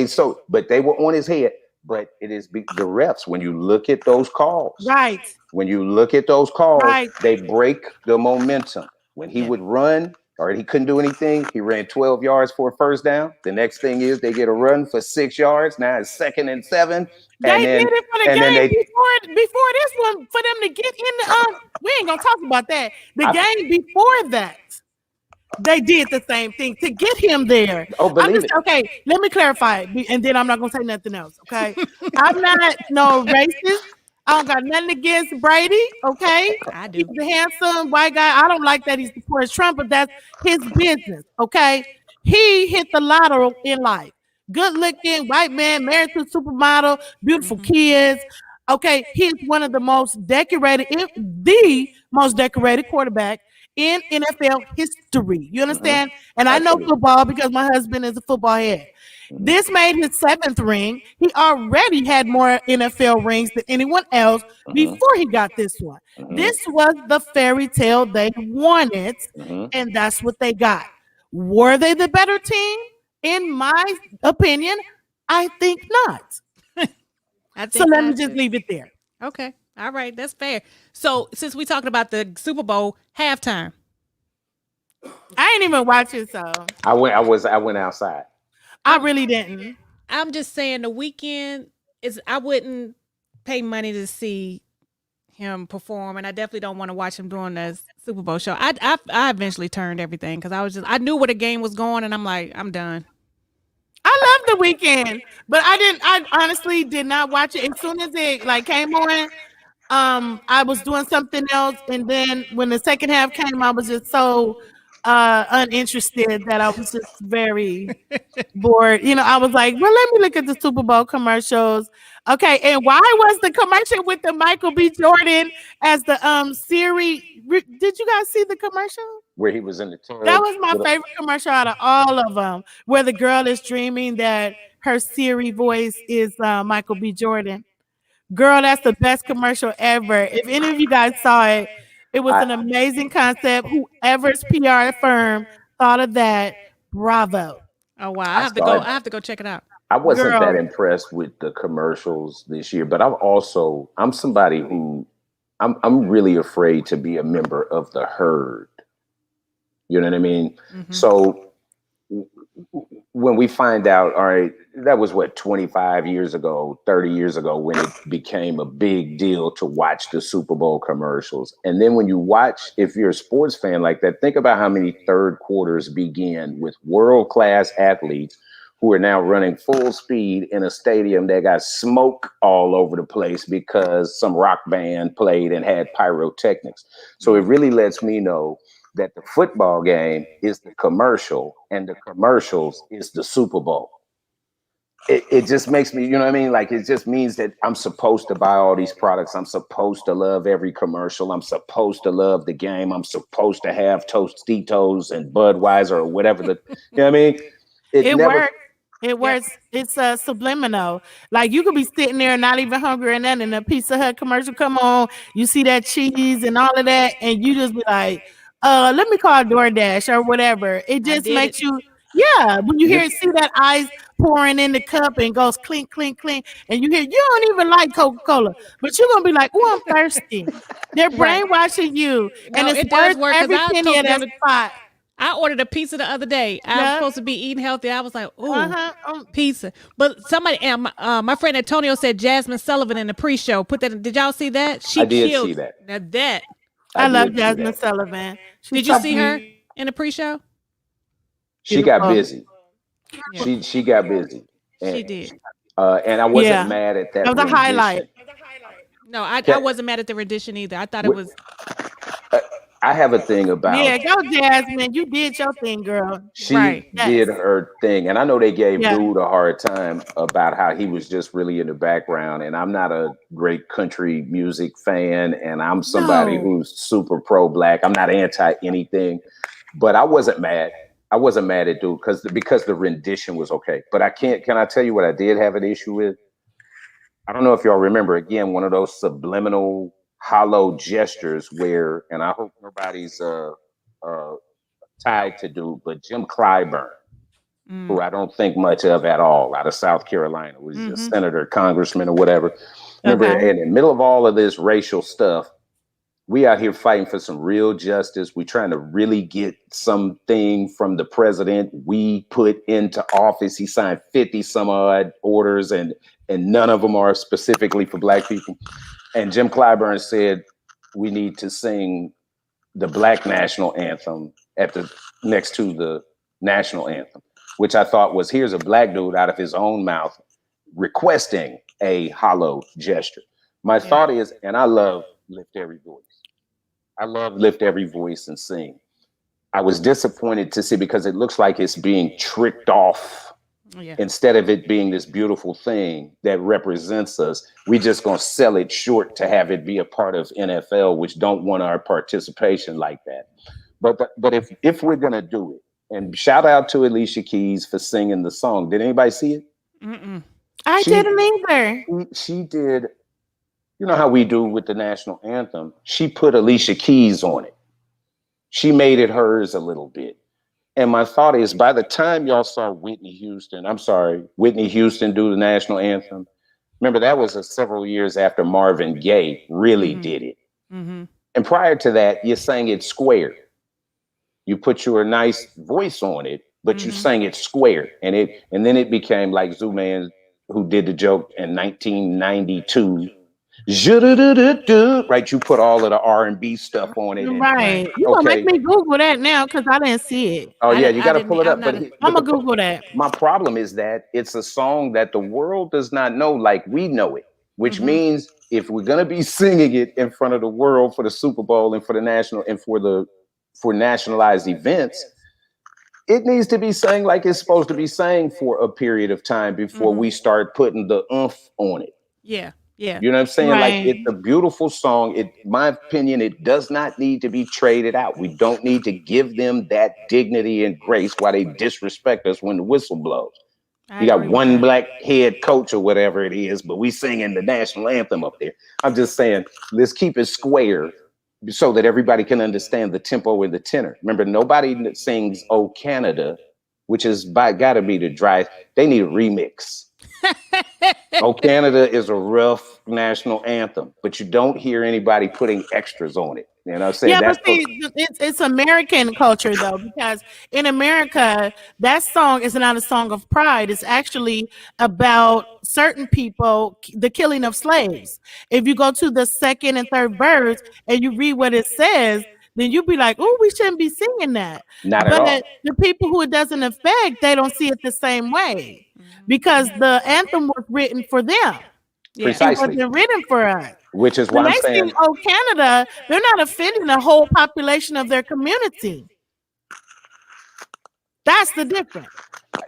But they were on his head. But it is the refs. When you look at those calls, right? When you look at those calls, right, they break the momentum. When he would run, or he couldn't do anything, he ran 12 yards for a first down. The next thing is they get a run for 6 yards. Now it's 2nd and 7. They did it for the game before this one, for them to get in the we ain't gonna talk about that. The game before that, they did the same thing to get him there. Oh, believe it. Okay, let me clarify, and then I'm not gonna say nothing else. Okay, I'm not no racist. I don't got nothing against Brady, okay? I do. He's a handsome white guy. I don't like that he supports Trump, but that's his business, okay? He hit the lotto in life. Good looking, white man, married to a supermodel, beautiful kids. Okay, he's one of the most decorated, the most decorated quarterback in NFL history. You understand? And I know football because my husband is a football head. This made his 7th ring. He already had more NFL rings than anyone else before he got this one. This was the fairy tale they wanted, and that's what they got. Were they the better team? In my opinion, I think not. So let me just leave it there. Okay. All right. That's fair. So since we talking about the Super Bowl halftime, I ain't even watch it, so I went outside. I really didn't. I'm just saying the weekend I wouldn't pay money to see him perform, and I definitely don't want to watch him doing the Super Bowl show. I eventually turned everything because I knew where the game was going, and I'm like, I'm done. I love the weekend, but I honestly did not watch it. As soon as it came on, I was doing something else, and then when the second half came, I was just so uninterested that I was just very bored. I was like, well, let me look at the Super Bowl commercials. Okay, and why was the commercial with the Michael B. Jordan as the Siri? Did you guys see the commercial? Where he was in the tub? That was my favorite commercial out of all of them, where the girl is dreaming that her Siri voice is Michael B. Jordan. Girl, that's the best commercial ever. If any of you guys saw it, it was an amazing concept. Whoever's PR firm thought of that, bravo. Oh wow! I have to go check it out. I wasn't that impressed with the commercials this year, but I'm somebody who I'm really afraid to be a member of the herd. You know what I mean? Mm-hmm. So when we find out, all right, that was 25 years ago, 30 years ago, when it became a big deal to watch the Super Bowl commercials. And then when you watch, if you're a sports fan like that, think about how many third quarters begin with world-class athletes who are now running full speed in a stadium that got smoke all over the place because some rock band played and had pyrotechnics. So it really lets me know that the football game is the commercial and the commercials is the Super Bowl. It just makes me, you know what I mean? Like, it just means that I'm supposed to buy all these products. I'm supposed to love every commercial. I'm supposed to love the game. I'm supposed to have Tostitos and Budweiser or whatever you know what I mean? It works. It works. It's subliminal. Like, you could be sitting there not even hungry and then a Pizza Hut commercial come on. You see that cheese and all of that, and you just be like, let me call DoorDash or whatever. It just makes you, Yeah, when you You- see that ice pouring in the cup and goes clink, clink, clink, and you hear you don't even like Coca-Cola, but you're gonna be like, "Oh, I'm thirsty." They're Right. brainwashing you, and No, it's it does worth work because every I penny told of the that other. spot. I ordered a pizza the other day. I was Yeah. supposed to be eating healthy. I was like, Uh ooh, huh. pizza. But somebody, and my friend Antonio said Jasmine Sullivan in the pre-show. Put that. Did y'all see that? She I did killed. see that. Now that. I I love did see Jasmine that. Sullivan. She's Did you so see her in the pre-show? She got beautiful. busy. Yeah, She got busy, she did. and I wasn't Yeah, mad at that that was a highlight. rendition. No, I Ca- wasn't mad at the rendition either. I thought it was. uh, I have a thing Yeah, about go Jasmine. You did your thing, girl. she Right. did Yes. her thing, and I know they gave Yeah. Dude a hard time about how he was just really in the background. And I'm not a great country music fan, and I'm somebody No. who's super pro black. I'm not anti anything, but I wasn't mad. I wasn't mad at Dude because the rendition was okay. But I can't. Can I tell you what I did have an issue with? I don't know if y'all remember again one of those subliminal hollow gestures where, and I hope nobody's uh tied to Dude, but Jim Clyburn, who Mm. I don't think much of at all, out of South Carolina, was a Mm-hmm. senator, congressman, or whatever. Remember, Okay. in the middle of all of this racial stuff, we out here fighting for some real justice. We trying to really get something from the president we put into office. He signed 50 some odd orders, and none of them are specifically for black people. And Jim Clyburn said we need to sing the black national anthem at the next to the national anthem, which I thought was, here's a black dude out of his own mouth requesting a hollow gesture. My Yeah. thought is, and I love Lift Every Voice. I love Lift Every Voice and Sing. I was disappointed to see because it looks like it's being tricked off. Yeah. Instead of it being this beautiful thing that represents us, we just gonna sell it short to have it be a part of NFL, which don't want our participation like that. But if we're gonna do it, and shout out to Alicia Keys for singing the song. Did anybody see it? Mm-mm. I She didn't either. she did. You know how we do with the national anthem? She put Alicia Keys on it. She made it hers a little bit. And my thought is, by the time y'all saw Whitney Houston do the national anthem, remember that was several years after Marvin Gaye really Mhm. did it. Mm-hmm. And prior to that, you sang it square. You put your nice voice on it, but you Mhm. sang it square. And then it became like Zooman, who did the joke in 1992. Right, you put all of the R&B stuff on it, and Right. Right. You gonna make okay, me Google that now because I didn't see it. oh yeah, you got I to didn't. pull it I'm up. not. I'm gonna Google that. My problem is that it's a song that the world does not know like we know it, which Mhm. means if we're gonna be singing it in front of the world for the Super Bowl and for the national and for nationalized events, it needs to be sang like it's supposed to be sang for a period of time before Mhm. we start putting the oomph on it. Yeah. Yeah. You know what I'm saying? Like, Right. it's a beautiful song. My opinion, it does not need to be traded out. We don't need to give them that dignity and grace while they disrespect us when the whistle blows. I You got agree with one that. black head coach or whatever it is, but we singing the national anthem up there. I'm just saying, let's keep it square so that everybody can understand the tempo and the tenor. Remember, nobody sings "Oh Canada," which is by gotta be the dry. They need a remix. "Oh Canada" is a rough national anthem, but you don't hear anybody putting extras on it. You know what I'm saying? Yeah, but That's the see, it's American culture though, because in America, that song is not a song of pride. It's actually about certain people, the killing of slaves. If you go to the second and third verse and you read what it says, then you'll be like, "Oh, we shouldn't be singing that." not at But all. the people who it doesn't affect, they don't see it the same way because the anthem was written for them. Yeah. It Precisely. wasn't written for us. Which is When why I'm they sing saying, "Oh Canada," they're not offending the whole population of their community. That's the difference.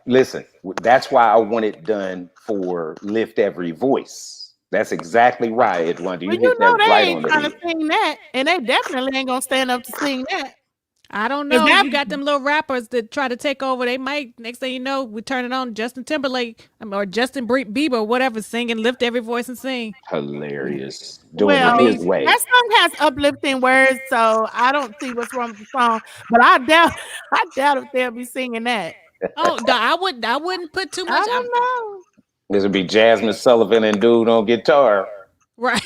listen, that's why I want it done for Lift Every Voice. That's exactly right, Edwonda. You Well, you hit know that they right ain't on the trying head. to sing that, and they definitely ain't gonna stand up to sing that. I don't 'Cause know. that You got them little rappers that try to take over. They might, next thing you know, we turn it on Justin Timberlake or Justin Bieber, whatever, singing, lift every voice and sing. Hilarious. Doing I it well, his mean, way. that song has uplifting words, so I don't see what's wrong with the song. But I doubt, I doubt if they'll be singing that. Oh, no, I wouldn't put too I much. don't know. This would be Jasmine Sullivan and dude on guitar, Right.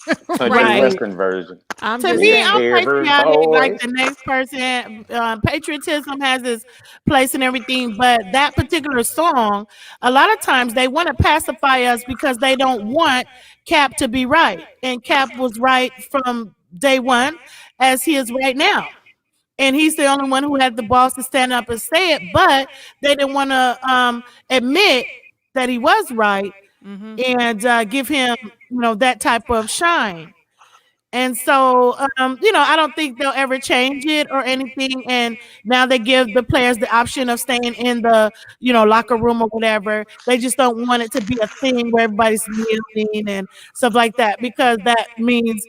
country Right. Right. western version. I'm To just me, This saying. I'm River patriotic like boys. the next person. Patriotism has its place and everything, but that particular song, a lot of times they want to pacify us because they don't want Cap to be right. And Cap was right from day one, as he is right now. And he's the only one who had the balls to stand up and say it, but they didn't want to admit that he was right Mm-hmm. and give him, that type of shine. And so, I don't think they'll ever change it or anything. And now they give the players the option of staying in the, locker room or whatever. They just don't want it to be a thing where everybody's kneeling and stuff like that, because that means,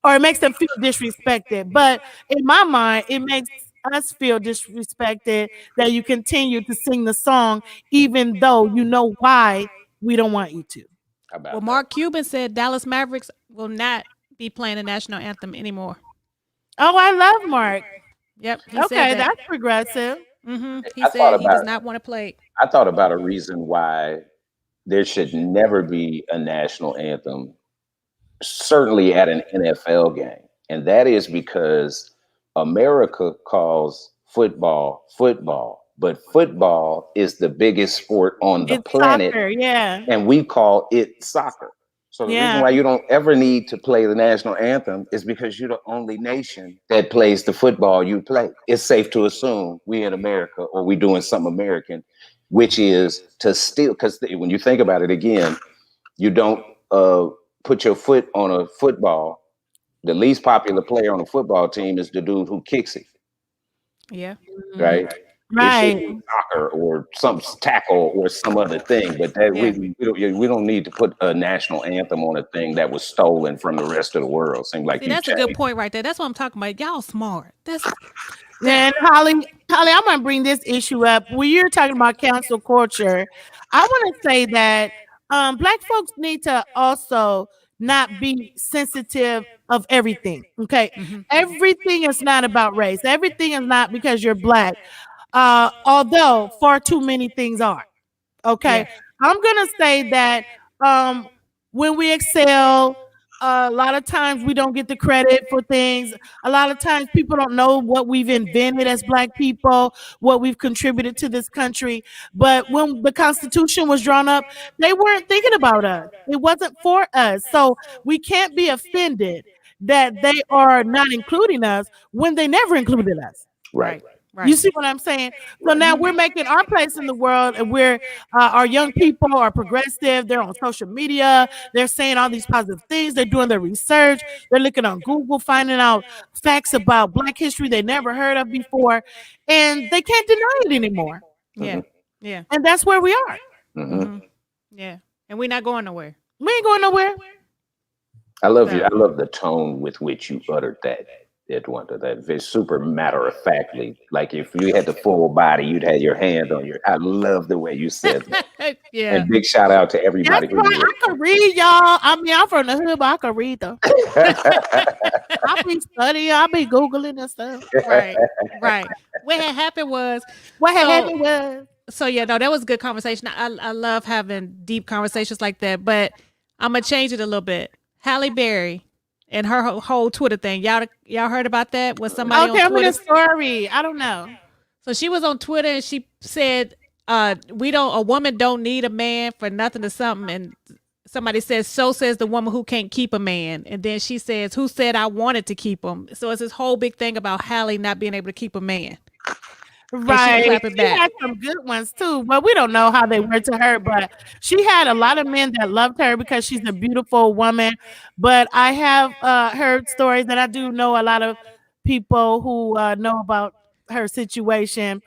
or it makes them feel disrespected. But in my mind, it makes us feel disrespected that you continue to sing the song, even though you know why we don't want you to. How Well, about that? Mark Cuban said Dallas Mavericks will not be playing the national anthem anymore. Oh, I love Mark. Yep, he said Okay, that. that's progressive. He I thought said he does about not want to play. I thought about a reason why there should never be a national anthem, certainly at an NFL game. And that is because America calls football football, but football is the biggest sport on the It's planet, soccer, yeah. and we call it soccer. So the reason Yeah. why you don't ever need to play the national anthem is because you're the only nation that plays the football you play. It's safe to assume we in America, or we doing something American, which is to steal. Because when you think about it again, you don't put your foot on a football. The least popular player on a football team is the dude who kicks it, Yeah. right? It should Right. be soccer or some tackle or some other thing, but that Yeah. we don't need to put a national anthem on a thing that was stolen from the rest of the world. Seems like See, you that's a good changed. point right there. That's what I'm talking about. Y'all smart. That's And Holly, I'm gonna bring this issue up. When you're talking about cancel culture, I want to say that black folks need to also not be sensitive of everything. Okay, Mhm. everything is not about race. Everything is not because you're black. Although far too many things are. Okay. Yeah. I'm gonna say that um when we excel, a lot of times we don't get the credit for things. A lot of times people don't know what we've invented as black people, what we've contributed to this country. But when the Constitution was drawn up, they weren't thinking about us. It wasn't for us. So we can't be offended that they are not including us when they never included us. Right. Right. You see what I'm saying? So now we're making our place in the world, and we're our young people are progressive. They're on social media. They're saying all these positive things. They're doing their research. They're looking on Google, finding out facts about Black history they never heard of before, and they can't deny it anymore. Yeah. Yeah. And that's where we are. Mm-hmm. Mhm. Yeah. And we're not going nowhere. We ain't going nowhere. I love you. I love the tone with which you uttered that, Edwonda. That very super matter of factly. Like if you had the full body, you'd have your hand on your. I love the way you said that. Yeah. And big shout out to everybody That's who right. I can read, y'all. I mean, I'm from the hood, but I can read them. I be studying. I be Googling and stuff. Right. Right. What had happened was What So- happened was so yeah, no, that was a good conversation. I love having deep conversations like that, but I'm gonna change it a little bit. Halle Berry and her whole Twitter thing. Y'all heard about that? Was somebody tell on me Twitter? the story. I don't know. So she was on Twitter and she said, a woman don't need a man for nothing or something. And somebody says, so says the woman who can't keep a man. And then she says, who said I wanted to keep him? So it's this whole big thing about Halle not being able to keep a man. Right. clap it She back. had some good ones too, but we don't know how they were to her. But she had a lot of men that loved her because she's a beautiful woman. But I have heard stories, and I do know a lot of people who know about her situation.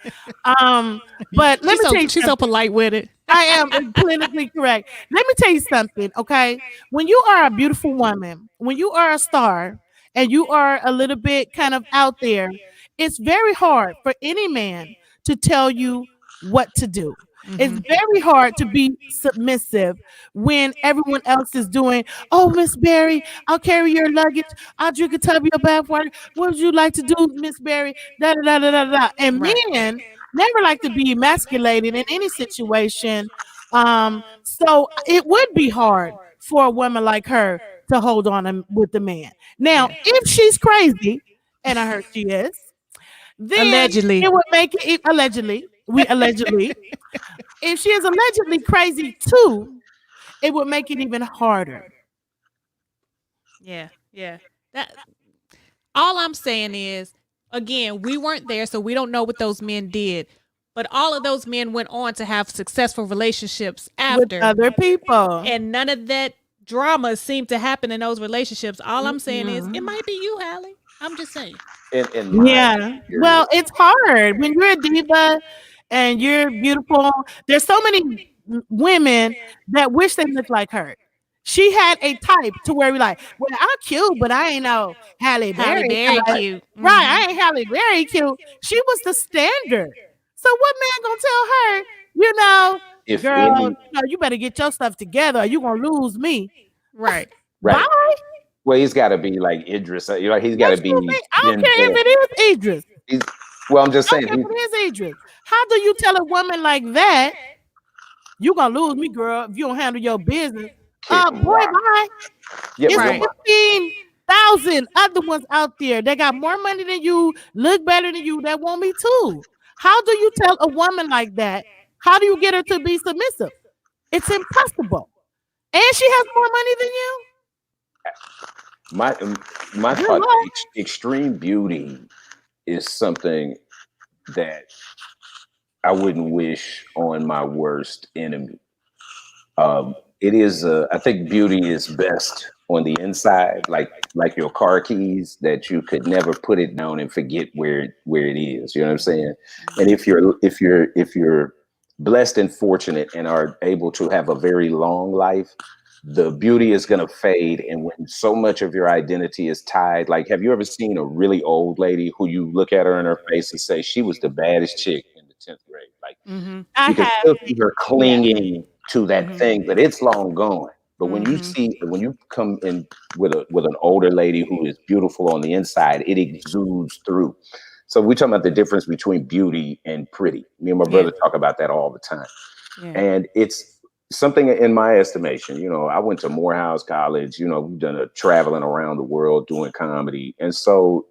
But let me tell you She's so something. polite with it. I am politically correct. Let me tell you something, okay? When you are a beautiful woman, when you are a star, and you are a little bit kind of out there, it's very hard for any man to tell you what to do. It's Mhm. very hard to be submissive when everyone else is doing, oh, Miss Berry, I'll carry your luggage. I'll drink a tub of your bath water. What would you like to do, Miss Berry? Da, da, da, da, da, da. And Right. men never like to be emasculated in any situation. So it would be hard for a woman like her to hold on with the man. Now, Yeah. if she's crazy, and I heard she is, then Allegedly. it would make it allegedly. We allegedly, if she is allegedly crazy too, it would make it even harder. Yeah. Yeah. That all I'm saying is, again, we weren't there, so we don't know what those men did. But all of those men went on to have successful relationships With after, other people. and none of that drama seemed to happen in those relationships. All I'm saying is, it might be you, Hallie. I'm just saying. In my Yeah. experience, Well, it's hard when you're a diva and you're beautiful. There's so many women that wish they looked like her. She had a type to where we like, well, I'm cute, but I ain't no Halle Halle Berry. Berry cute. Right, I ain't Halle Berry cute. She was the standard. So what man gonna tell her, if girl, any, you better get your stuff together or you gonna lose me. Right. right. Bye. Well, he's got to be like Idris. He's got to What you be. mean? I don't care if it is Idris. Well, I'm just I saying. don't care if it is Idris. How do you tell a woman like that, you gonna lose me, girl, if you don't handle your business? Boy, bye. Yeah, It's Right. 15,000 other ones out there that got more money than you, look better than you, that want me too. How do you tell a woman like that? How do you get her to be submissive? It's impossible. And she has more money than you. my Good thought, luck. extreme beauty is something that I wouldn't wish on my worst enemy. It is. I think beauty is best on the inside, like your car keys, that you could never put it down and forget where it is. You know what I'm saying? And if you're blessed and fortunate and are able to have a very long life, the beauty is going to fade. And when so much of your identity is tied, like, have you ever seen a really old lady who you look at her in her face and say she was the baddest chick in the 10th grade? Like, Mm-hmm. I you can have. still see her clinging to that thing, but it's long gone. But when you come in with an older lady who is beautiful on the inside, it exudes through. So we're talking about the difference between beauty and pretty. Me and my brother talk about that all the time. Yeah. And it's something, in my estimation. I went to Morehouse College. We've done a traveling around the world doing comedy. And so,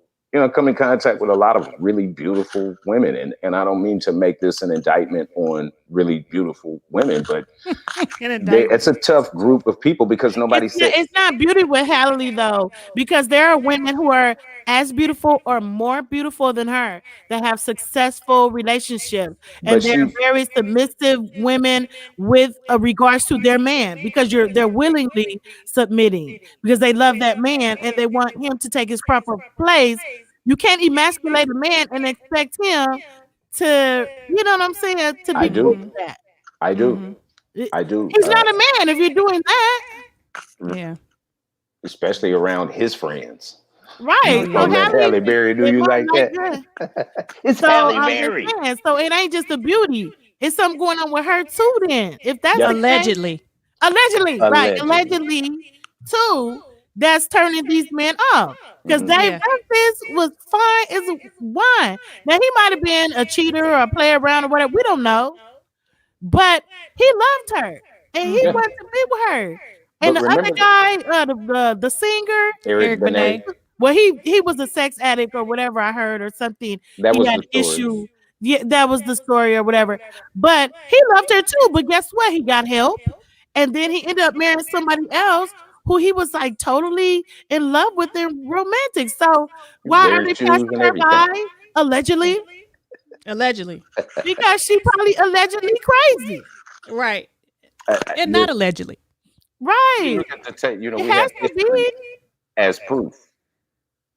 come in contact with a lot of really beautiful women. And I don't mean to make this an indictment on really beautiful women, but it's a tough group of people because nobody said It's not beauty with Halle though, because there are women who are as beautiful or more beautiful than her that have successful relationships, and but they're she very submissive women with regards to their man, because they're willingly submitting because they love that man and they want him to take his proper place. You can't emasculate a man and expect him to, you know what I'm saying, to I be cool do. with that. I do. I do. He's not a man if you're doing that. Yeah. Especially around his friends. Right. Oh, So Don't let Halle, Halle Berry do it you might like like that. that. It's So Halle I'm just Berry. saying. So it ain't just the beauty. It's something going on with her too. Then, if that's Yep. the case, Allegedly. allegedly, right? Allegedly. Allegedly, too. That's turning these men off. Because Dave Yeah. Memphis was fine as a wine. Now he might have been a cheater or a player around or whatever. We don't know. But he loved her and he wanted to be with her. And But the other remember guy, the singer, Eric Benet. well, he was a sex addict or whatever I heard or something. That He was had the story. issue. Yeah, that was the story or whatever. But he loved her too. But guess what? He got help. And then he ended up marrying somebody else who he was like totally in love with and romantic. So why are Wearing they shoes passing and her everything. by? Allegedly. Allegedly. Because she probably allegedly crazy. Right. Uh, And not allegedly. Right. you have to take, It we has have to history be. as proof.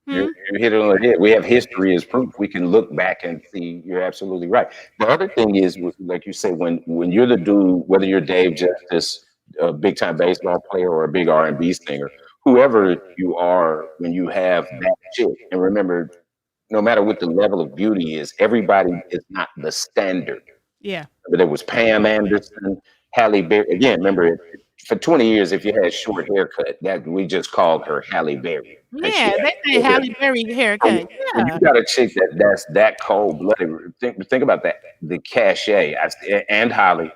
You hit it on the head. We have history as proof. We can look back and see. You're absolutely right. The other thing is, like you say, when you're the dude, whether you're Dave Justice, a big time baseball player, or a big R&B singer, whoever you are, when you have that chick, and remember, no matter what the level of beauty is, everybody is not the standard. Yeah. But there was Pam Anderson, Halle Berry. Again, remember, for 20 years, if you had short haircut, that we just called her Halle Berry. And she Yeah, they say had, Halle Berry when haircut. when Yeah. you got a chick that's that cold blooded, think about that. The cachet and Holly,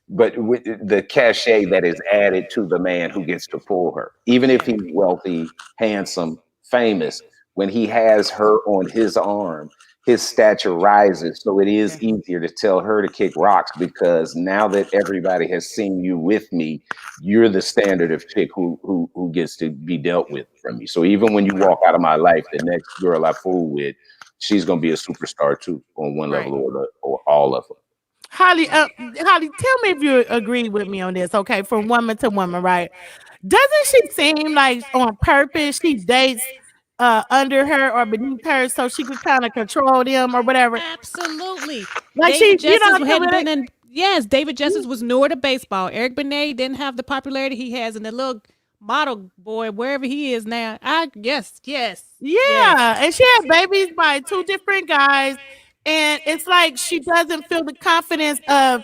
but with the cachet that is added to the man who gets to pull her, even if he's wealthy, handsome, famous, when he has her on his arm, his stature rises. So it is Yeah. easier to tell her to kick rocks because now that everybody has seen you with me, you're the standard of chick who gets to be dealt with from me. So even when you walk out of my life, the next girl I fool with, she's gonna be a superstar too, on one Right. level or all of them. Holly, tell me if you agree with me on this, okay? From woman to woman, right? Doesn't she seem like on purpose she dates under her or beneath her so she could kind of control them or whatever? Absolutely. Like David she, you Justice know, hadn't been in. Yes, David Justice was newer to baseball. Eric Benet didn't have the popularity he has, and the little model boy, wherever he is now. Yes. yeah, and she had babies by two different guys, and it's like she doesn't feel the confidence of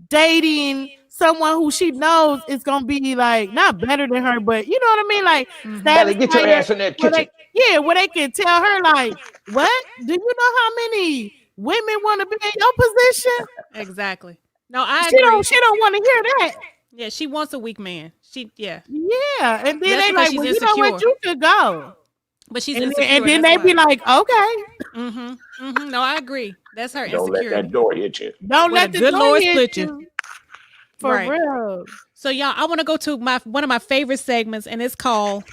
dating someone who she knows is gonna be like not better than her, but you know what I mean, like Halle, status get your higher. ass in that Where kitchen. they, yeah, where they can tell her like, what? Do you know how many women want to be in your position? Exactly. No, I She agree. don't want to hear that. Yeah, she wants a weak man. Yeah, and then That's they because like, she's well, you know what, insecure. you could go, But she's and insecure. then That's they be why. like, okay, No, I agree. That's her Don't let that insecurity. door hit you. don't Where let the the good door Lord hit split you. you. For Right. real. So y'all, I want to go to one of my favorite segments, and it's called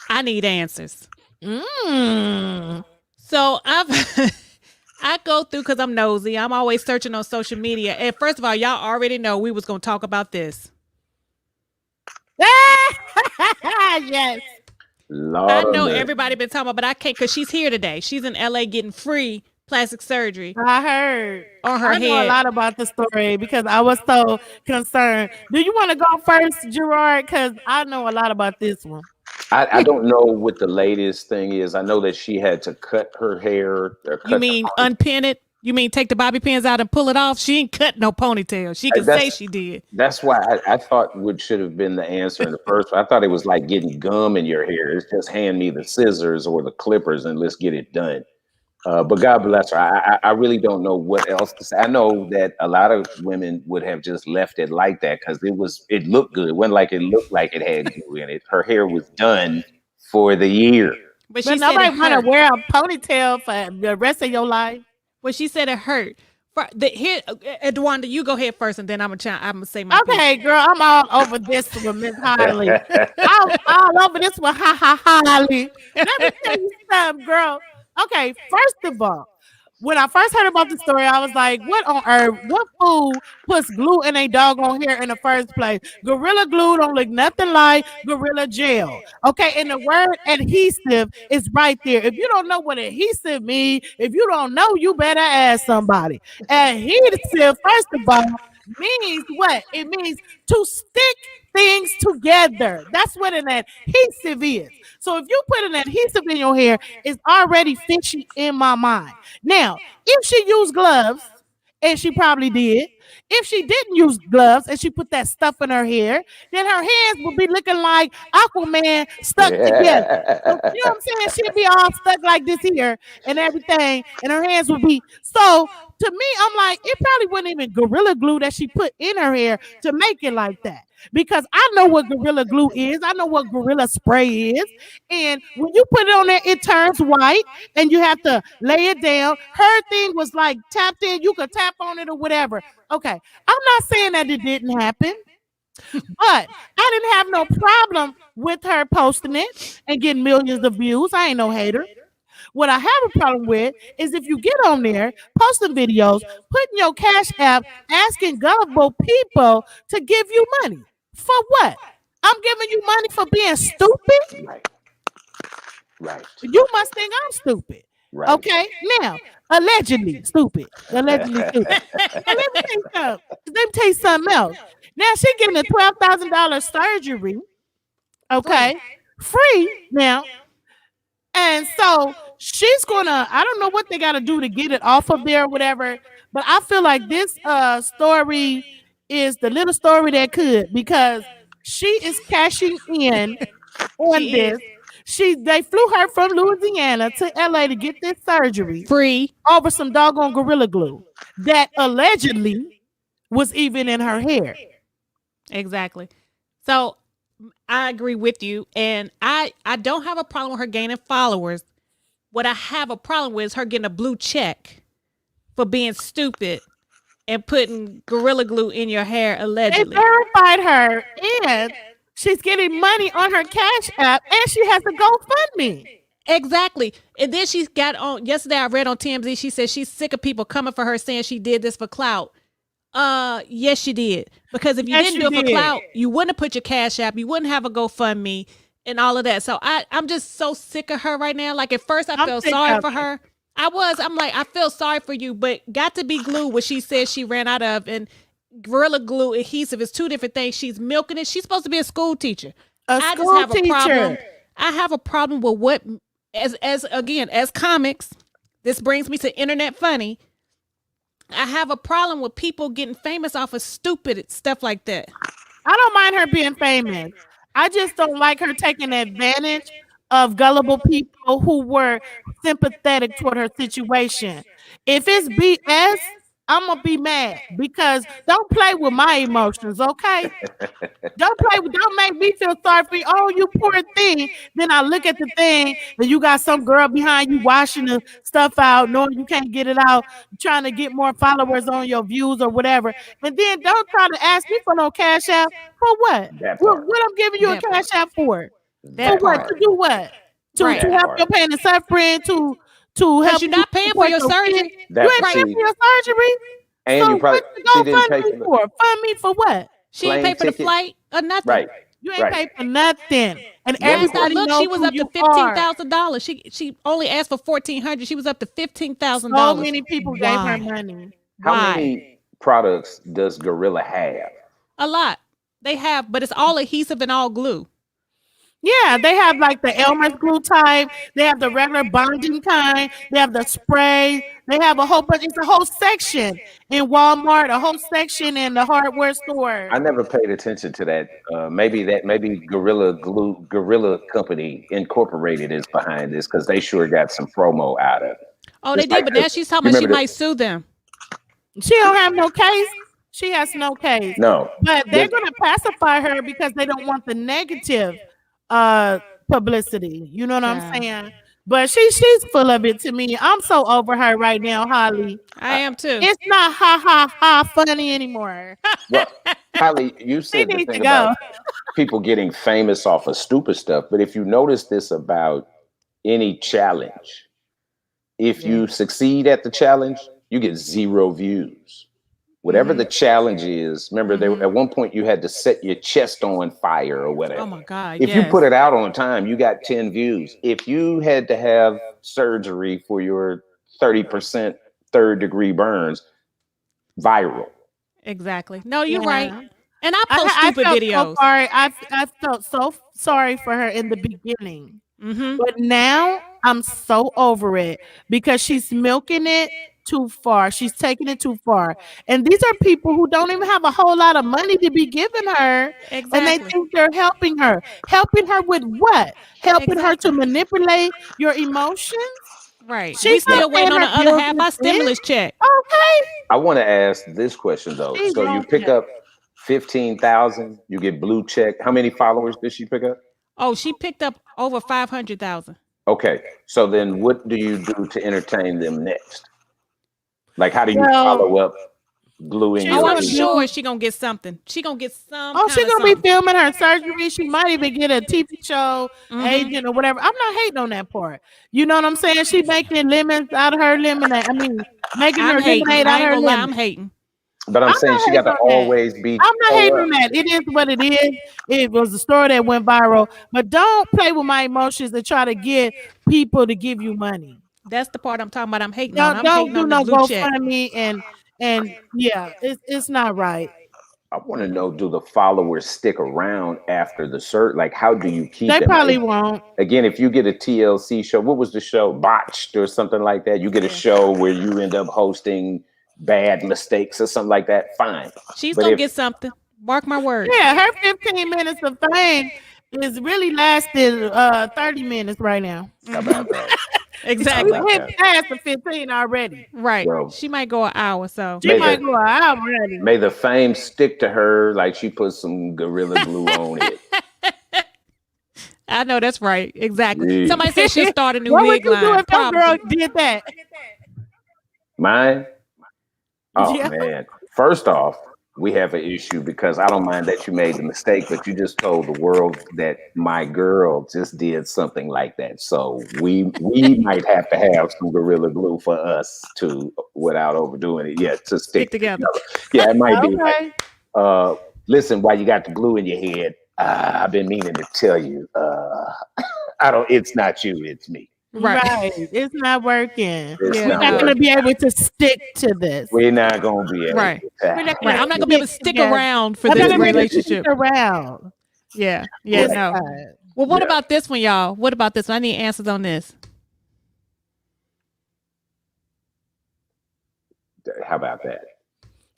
"I Need Answers." Mm. So I go through because I'm nosy. I'm always searching on social media. And first of all, y'all already know we was gonna talk about this. Yes. Lord I of know mercy. everybody been talking about, but I can't because she's here today. She's in LA getting free plastic surgery I heard. on her I know a head. lot about the story because I was so concerned. Do you want to go first, Gerard? Because I know a lot about this one. I don't know what the latest thing is. I know that she had to cut her hair or You cut the mean pony. unpin it? You mean take the bobby pins out and pull it off? She ain't cut no ponytail. She could say That's she did. why I thought what should have been the answer in the first. I thought it was like getting gum in your hair. It's just hand me the scissors or the clippers and let's get it done. But God bless her. I really don't know what else to say. I know that a lot of women would have just left it like that because it looked good. It wasn't like it looked like it had glue in it. Her hair was done for the year. But But she said it nobody want to hurt. wear a ponytail for the rest of your life. Well, she said it hurt. Here, Edwonda, you go ahead first, and then I'm gonna say my piece. Okay, girl, I'm all over this with Miss Holly. I'm all over this with Holly. Let me tell you something, girl. Okay, first of all, when I first heard about the story, I was like, what on earth? What fool puts glue in a doggone hair in the first place? Gorilla glue don't look nothing like Gorilla Gel. Okay, and the word adhesive is right there. If you don't know what adhesive means, if you don't know, you better ask somebody. Adhesive, first of all, means what? It means to stick things together. That's what an adhesive is. So if you put an adhesive in your hair, it's already fishy in my mind. Now, if she used gloves, and she probably did, if she didn't use gloves and she put that stuff in her hair, then her hands would be looking like Aquaman stuck together. So, you know what I'm saying? She'd be all stuck like this here and everything, and her hands would be. So to me, I'm like, it probably wasn't even Gorilla Glue that she put in her hair to make it like that. Because I know what Gorilla Glue is. I know what Gorilla Spray is. And when you put it on there, it turns white and you have to lay it down. Her thing was like tapped in. You could tap on it or whatever. Okay. I'm not saying that it didn't happen, but I didn't have no problem with her posting it and getting millions of views. I ain't no hater. What I have a problem with is if you get on there, posting videos, putting your cash app, asking gullible people to give you money. For what? I'm giving you money for being stupid? Right. Right. You must think I'm stupid. Right. Okay? Now, allegedly stupid. Allegedly stupid. Now, let me tell you something else. Now, she getting a $12,000 surgery. Okay? Free now. And so she's gonna, I don't know what they gotta do to get it off of there or whatever, but I feel like this story is the little story that could, because she is cashing in on She this. They flew her from Louisiana to LA to get this surgery Free. over some doggone Gorilla Glue that allegedly was even in her hair. Exactly. So I agree with you, and I don't have a problem with her gaining followers. What I have a problem with is her getting a blue check for being stupid and putting Gorilla Glue in your hair They allegedly. verified her, and she's getting money on her Cash App, and she has a GoFundMe. Exactly. And then she got on yesterday. I read on TMZ. She said she's sick of people coming for her saying she did this for clout. Yes, she did. Because if you Yes, didn't you do it for did. clout, you wouldn't have put your Cash App. You wouldn't have a GoFundMe and all of that. So I'm just so sick of her right now. Like at first I I'm felt sick sorry of for it. her. I'm like, I feel sorry for you, but got to be glue what she said she ran out of, and Gorilla Glue adhesive is two different things. She's milking it. She's supposed to be a school teacher. A I school just have teacher. a problem. I have a problem with what as comics, this brings me to internet funny. I have a problem with people getting famous off of stupid stuff like that. I don't mind her being famous. I just don't like her taking advantage of gullible people who were sympathetic toward her situation. If it's BS, I'm gonna be mad, because don't play with my emotions, okay? Don't make me feel sorry for you. Oh, you poor thing. Then I look at the thing and you got some girl behind you washing the stuff out, knowing you can't get it out, trying to get more followers on your views or whatever. And then don't try to ask me for no Cash App. For what? That What, part. what I'm giving you a That Cash App for? That For what? part. To do what? To Right. to That help part. your pain and suffering, to Because help you're you not paying for support your kids. surgery. That You ain't Right. paying see, for your surgery. and So you probably what you she gonna didn't fund pay me for the for? Fund me for what? She ain't plane pay for the ticket. flight or nothing. Right. You ain't Right. paid for nothing, and Last I everybody looked, knows she was who up to you are. $15,000. She only asked for $1,400. She was up to $15,000. So many people gave her Why? money. How Why? many products does Gorilla have? A lot. They have, but it's all adhesive and all glue. Yeah, they have like the Elmer's glue type. They have the regular bonding kind. They have the spray. They have a whole bunch. It's a whole section in Walmart, a whole section in the hardware store. I never paid attention to that. Maybe Gorilla Company Incorporated is behind this because they sure got some promo out of it. Oh, they It's did, like but the, now she's talking you about she remember might sue them. She don't have no case. She has no case. no. But they're There's- going to pacify her because they don't want the negative publicity. You know what I'm Child. saying? But she's full of it to me. I'm so over her right now, Holly. I am too. It's not ha ha ha funny anymore. Well, Holly, you She said the needs to thing go. about people getting famous off of stupid stuff, but if you notice this about any challenge, if you succeed at the challenge, you get 0 views. Whatever the challenge is, remember at one point you had to set your chest on fire or whatever. Oh my God. If you yes. put it out on time, you got 10 views. If you had to have surgery for your 30% third degree burns, viral. Exactly. No, you're Yeah. right. And I post I stupid felt videos. so sorry. I felt so sorry for her in the beginning. Mm-hmm. But now I'm so over it because she's milking it too far. She's taking it too far. And these are people who don't even have a whole lot of money to be giving her. And they Exactly. think they're helping her. Helping her with what? Helping her to Exactly. manipulate your emotions? Right. She's We still not waiting paying on the her other bills half with our this. stimulus check. Okay. I want to ask this question though. She's So you wrong. pick up 15,000, you get blue check. How many followers did she pick up? Oh, she picked up over 500,000. Okay. So then what do you do to entertain them next? Like how do you Well, follow up gluing she's Oh, your I'm gonna teeth? sure do- she gonna get something. She gonna get some. Oh, she's kinda gonna be something. filming her surgery. She might even get a TV show Mhm. agent or whatever. I'm not hating on that part. You know what I'm saying? She making lemons out of her lemonade. I mean, making her I'm hating. lemonade I out of ain't her gonna lie. lemon. I'm hating. But I'm I'm saying not she got hating to on that. always be I'm not hating toe on up. that. It is what it is. It was a story that went viral. But don't play with my emotions and try to get people to give you money. That's the part I'm talking about. I'm hating on. I'm Don't hating do on the no blue check. GoFundMe and yeah, it's not right. I want to know, do the followers stick around after the cert? Like, how do you keep They them? probably won't. Again, if you get a TLC show, what was the show? Botched or something like that. You get a Yeah. show where you end up hosting bad mistakes or something like that, fine. She's But gonna if get something. Mark my words. Yeah, her 15 minutes of fame is really lasting 30 minutes right now. how about that? Exactly. How We about hit past the 15 already. Right. Well, She might go an hour. So She May might the- go an hour already. May the fame stick to her like she put some Gorilla Glue on it. I know that's right. Exactly. Yeah. Somebody said she'll start a new What would wig you do line. if your girl Probably. did that? Mine? Oh Yeah. man. First off, we have an issue because I don't mind that you made the mistake, but you just told the world that my girl just did something like that. So we might have to have some Gorilla Glue for us to, without overdoing it, yeah, to stick together. Yeah, it might be like, Okay. listen, while you got the glue in your head, I've been meaning to tell you, it's not you, it's me. Right. It's not working. It's Yeah, We're not not going to working. be able to stick to this. We're not gonna be able Right. to. We're not Right. I'm not gonna be able to stick around for I'm not this gonna be able to relationship. stick around. Yeah. Yeah. This No. time. Well, what Yeah. about this one, y'all? What about this one? I need answers on this. How about that?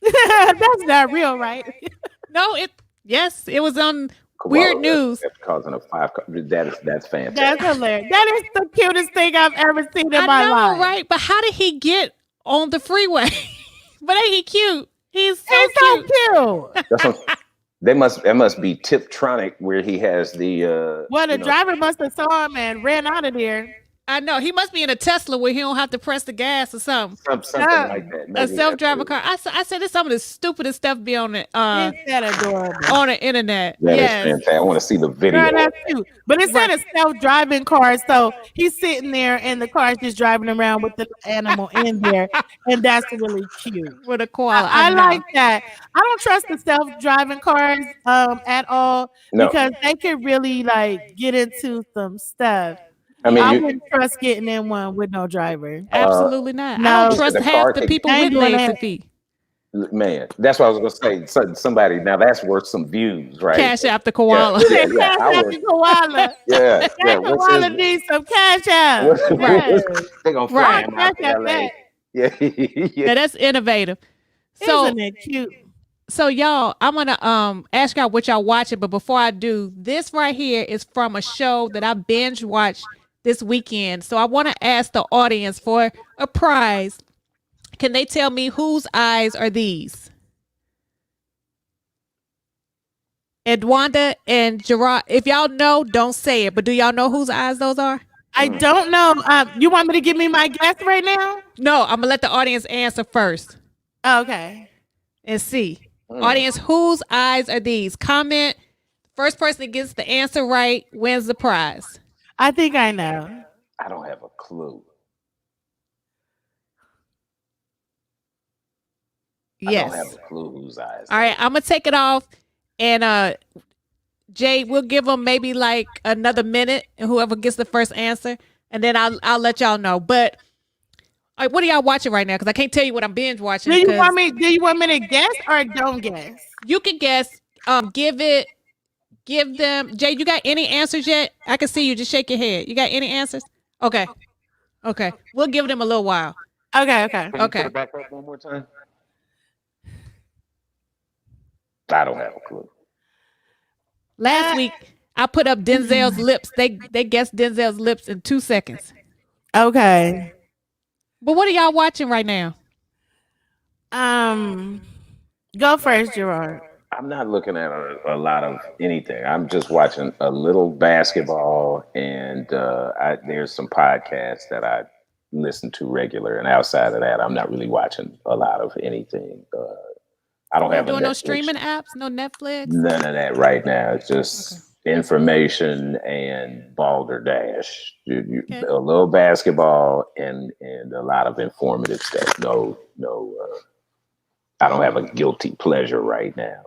That's not real, right? No, yes, it was on Weird Koala, news. That's causing a five. That's fantastic. That's hilarious. That is the cutest thing I've ever seen in I my know, life. right? But how did he get on the freeway? But ain't he cute? He's so It's cute. so cute. That's what, that must be Tiptronic where he has the Well, the you know, driver must have saw him and ran out of there. I know. He must be in a Tesla where he don't have to press the gas or something. something Yeah. like that. A Maybe self-driving that's car. I said it's some of the stupidest stuff be on the Isn't that adorable? on the internet. That is Yes. fantastic. I want to see the video. Girl, that's cute. But it's not a self-driving car, so he's sitting there and the car's just driving around with the animal in there, and that's really cute. With a koala. I know. like that. I don't trust the self-driving cars at all No. because they could really like get into some stuff. I mean, I you, wouldn't trust getting in one with no driver. Absolutely not. I no. don't trust The half car the can- people I with ain't doing legs that. and feet. man, that's what I was gonna say. Somebody now that's worth some views, right? Cash out the koala. Yeah, Cash I out would- the koala. yeah. That What's koala his- needs some cash out. What- Yes. They're gonna fly Right. him out to Cash out LA. that. Yeah, Yeah, yeah. that's innovative. So Isn't it cute? So y'all, I'm gonna ask y'all what y'all watching, but before I do, this right here is from a show that I binge watched this weekend. So I want to ask the audience for a prize. Can they tell me whose eyes are these? Edwonda and Gerard. If y'all know, don't say it. But do y'all know whose eyes those are? I don't know. You want me to give me my guess right now? No, I'm gonna let the audience answer first Okay. and see. Audience, whose eyes are these? Comment. First person that gets the answer right wins the prize. I think I know. I don't have a clue. I Yes. don't have a clue whose eyes. All right, I'm gonna take it off, and Jay, we'll give them maybe like another minute, and whoever gets the first answer, and then I'll let y'all know. But all right, what are y'all watching right now? Because I can't tell you what I'm binge watching. Do you 'cause want me? Do you want me to guess or don't guess? You can guess. Give them. Jay, you got any answers yet? I can see you. Just shake your head. You got any answers? Okay. Okay. We'll give them a little while. Okay. Okay. Can you Okay. put it back up one more time? I don't have a clue. Last week I put up Denzel's lips. They guessed Denzel's lips in 2 seconds. Okay. But what are y'all watching right now? Go first, Gerard. I'm not looking at a lot of anything. I'm just watching a little basketball, and there's some podcasts that I listen to regular. And outside of that, I'm not really watching a lot of anything. I don't have a Doing no Netflix. streaming apps, no Netflix. None of that right now. It's just information and balderdash. Okay. A little basketball and a lot of informative stuff. No. I don't have a guilty pleasure right now.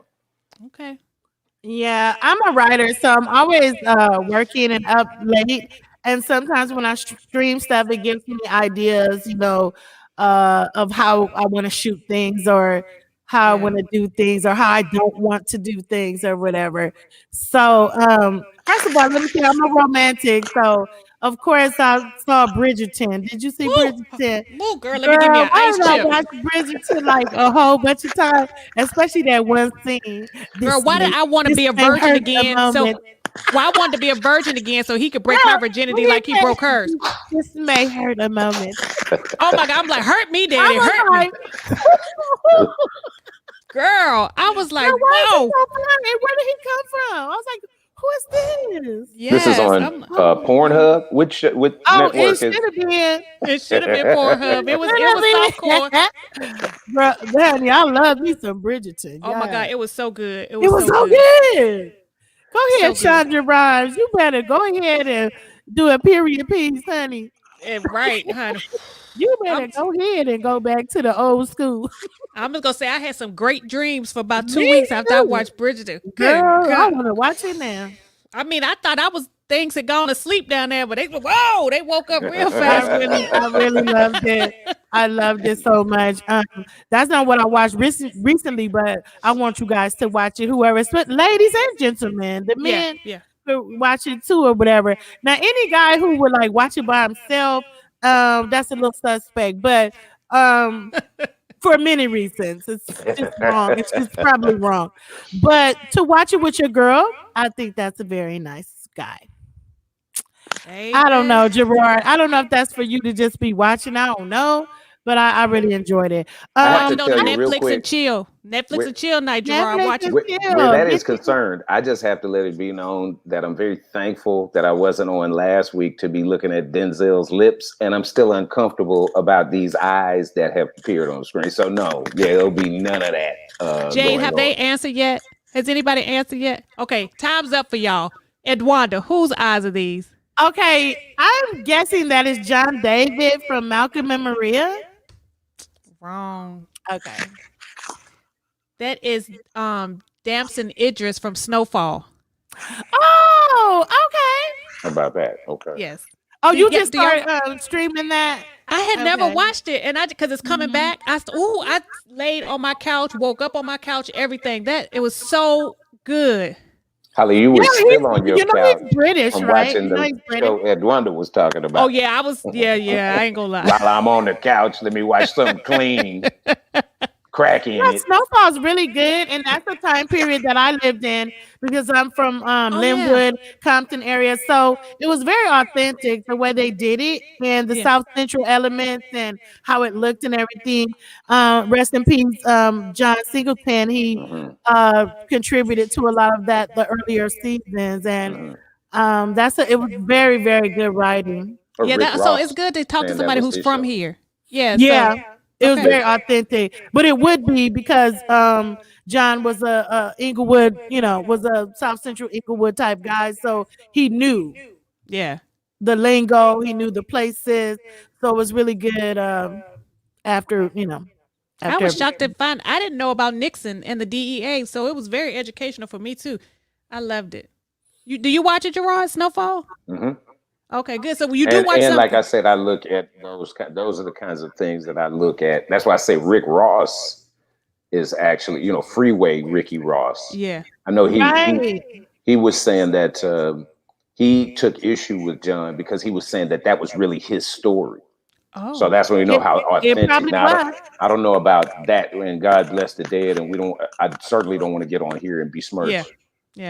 Okay. Yeah, I'm a writer, so I'm always working and up late. And sometimes when I stream stuff, it gives me ideas, of how I want to shoot things or how I want to do things or how I don't want to do things or whatever. So, first of all, let me say I'm a romantic. So of course, I saw Bridgerton. Did you see Woo, Bridgerton? woo, girl, let me give me Girl, an why ice did I chip. watch Bridgerton like a whole bunch of times? Especially that one scene. Girl, why did I want to This be a may virgin hurt a again? So, moment. why I wanted to be a virgin again so he could break my Girl, virginity when he like he broke hers. said, this may hurt a moment. Oh my God, I'm like, hurt me, I daddy, was hurt me. like, girl, Girl, I was like, why is he whoa. so funny? Where did he come from? I was like, who is this? This is Yes, on Pornhub. Which Oh, it network should is? have been. it should have been Pornhub. It was softcore. Bro, honey, I love me some Bridgerton. Oh my Yeah. God, it was so good. It It was was so so good. good. Go ahead, So good. Chandra Rhimes. You better go ahead and do a period piece, honey. Right, honey. You better go ahead and go back to the old school. I'm just gonna say I had some great dreams for about 2 Me weeks after I too. watched Bridgerton. Girl, Good I God. want to watch it now. I mean, I thought things had gone to sleep down there, but they woke up real fast. I really loved it. I loved it so much. That's not what I watched recently, but I want you guys to watch it. Whoever's ladies and gentlemen, the Yeah, men yeah. could watch it too or whatever. Now, any guy who would like watch it by himself, that's a little suspect. But for many reasons, it's just wrong. It's just probably wrong. But to watch it with your girl, I think that's a very nice guy. I don't know, Gerard. I don't know if that's for you to just be watching. I don't know, but I really enjoyed it. I have Watch to it on the tell you real Netflix quick. and chill. Netflix and chill night, Gerard. Netflix Watch it. and Where that is chill. concerned, I just have to let it be known that I'm very thankful that I wasn't on last week to be looking at Denzel's lips, and I'm still uncomfortable about these eyes that have appeared on the screen. So no, there'll be none of that. Jade, going have they on. answered yet? Has anybody answered yet? Okay, time's up for y'all. Edwonda, whose eyes are these? Okay, I'm guessing that is John David from Malcolm and Maria. Wrong. Okay. That is Damson Idris from Snowfall. Oh, okay. How about that? Okay. Yes. Oh, you Yeah, just started streaming that? I had never Okay. watched it, and because it's coming back, I laid on my couch, woke up on my couch, everything. It was so good. Holly, you were Yeah, still on your couch he's British, from right? watching You know the he's British. show Edwonda was talking about. Oh yeah, I was. Yeah. I ain't gonna lie. While I'm on the couch, let me watch something clean, cracking Yeah, it. Snowfall's really good, and that's the time period that I lived in because I'm from Linwood, Compton area. So it was very authentic the way they did it and the South Central elements and how it looked and everything. Rest in peace, John Singleton. He contributed to a lot of that the earlier seasons, and it was very, very good writing. Yeah, so it's good to talk to somebody who's from here. Yeah. It was very authentic, but it would be because John was a Inglewood, was a South Central Inglewood type guy, so he knew the lingo, he knew the places, so it was really good. After I was shocked to find I didn't know about Nixon and the DEA, so it was very educational for me too. I loved it. Do you watch it, Gerard? Snowfall? Mm-hmm. Okay, good. So you do watch and something. like I said, I look at those are the kinds of things that I look at. That's why I say Rick Ross is actually, Freeway Ricky Ross. Yeah. I know he was saying that he took issue with John because he was saying that was really his story. Oh. So that's when you know how authentic. Now, was. I don't know about that, and God bless the dead, and I certainly don't want to get on here and besmirch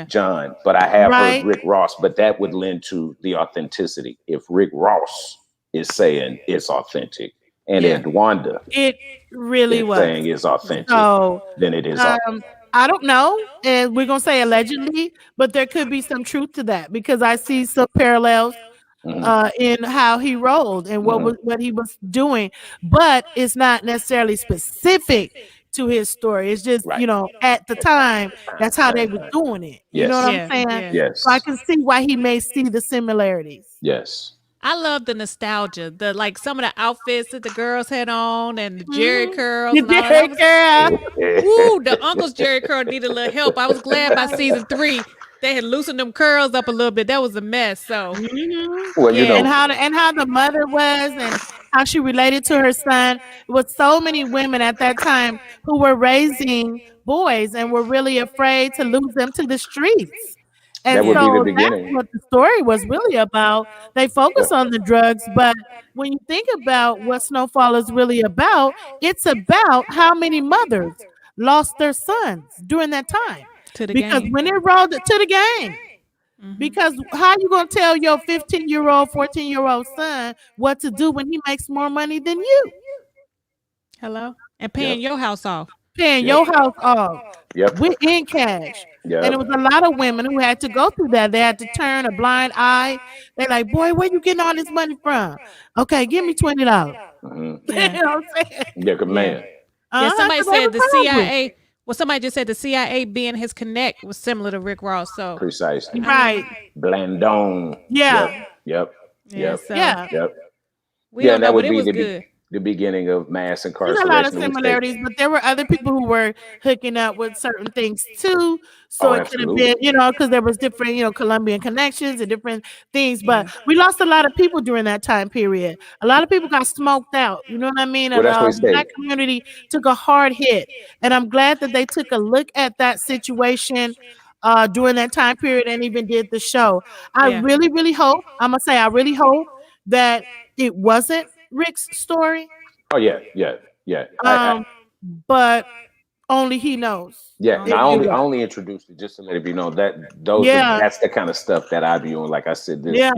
John, but I have heard Rick Ross, but that would lend to the authenticity. If Rick Ross is saying it's authentic, and Edwonda it really was saying it's authentic, then it is authentic. I don't know, and we're gonna say allegedly, but there could be some truth to that because I see some parallels in how he rolled and what he was doing, but it's not necessarily specific to his story. It's just at the time that's how they were doing it. You know what I'm saying? Yes. So I can see why he may see the similarities. Yes. I love the nostalgia, some of the outfits that the girls had on and the Jerry curls. And all that. Ooh, the uncle's Jerry curl needed a little help. I was glad by season 3 they had loosened them curls up a little bit. That was a mess. So, well, and how the mother was and how she related to her son. With so many women at that time who were raising boys and were really afraid to lose them to the streets. And That would be the so beginning. that's what the story was really about. They focus on the drugs, but when you think about what Snowfall is really about, it's about how many mothers lost their sons during that time. To the Because game. when it rolled to the game, because how you gonna tell your 15-year-old, 14-year-old son what to do when he makes more money than you? Hello? And paying your house off. Paying your house off Yep. with in cash. Yep. And it was a lot of women who had to go through that. They had to turn a blind eye. They're like, boy, where you getting all this money from? Okay, give me $20. Mhm. Yeah. You know what I'm saying? Yeah, good man. Yeah, somebody 'cause they said the was hungry. CIA. Well, somebody just said the CIA being his connect was similar to Rick Ross. So Precisely. Right. Blandon. Yeah. Yep. yeah, Yep. so Yeah. Yep. we Yeah, don't and know, that but would it be was the good. the beginning of mass There's incarceration. a lot of we say. similarities, but there were other people who were hooking up with certain things too. So Oh, it could have absolutely. been, because there was different, Colombian connections and different things. But we lost a lot of people during that time period. A lot of people got smoked out. You know what I mean? Well, And that's what he the said. Black community took a hard hit. And I'm glad that they took a look at that situation during that time period and even did the show. I Yeah. really, really hope, I'm going to say, I really hope that it wasn't Rick's story. Oh yeah. But only he knows. Yeah, and If I you only will. I only introduced it just to let you know that Yeah. that's the kind of stuff that I be on. Like I said, this Yeah.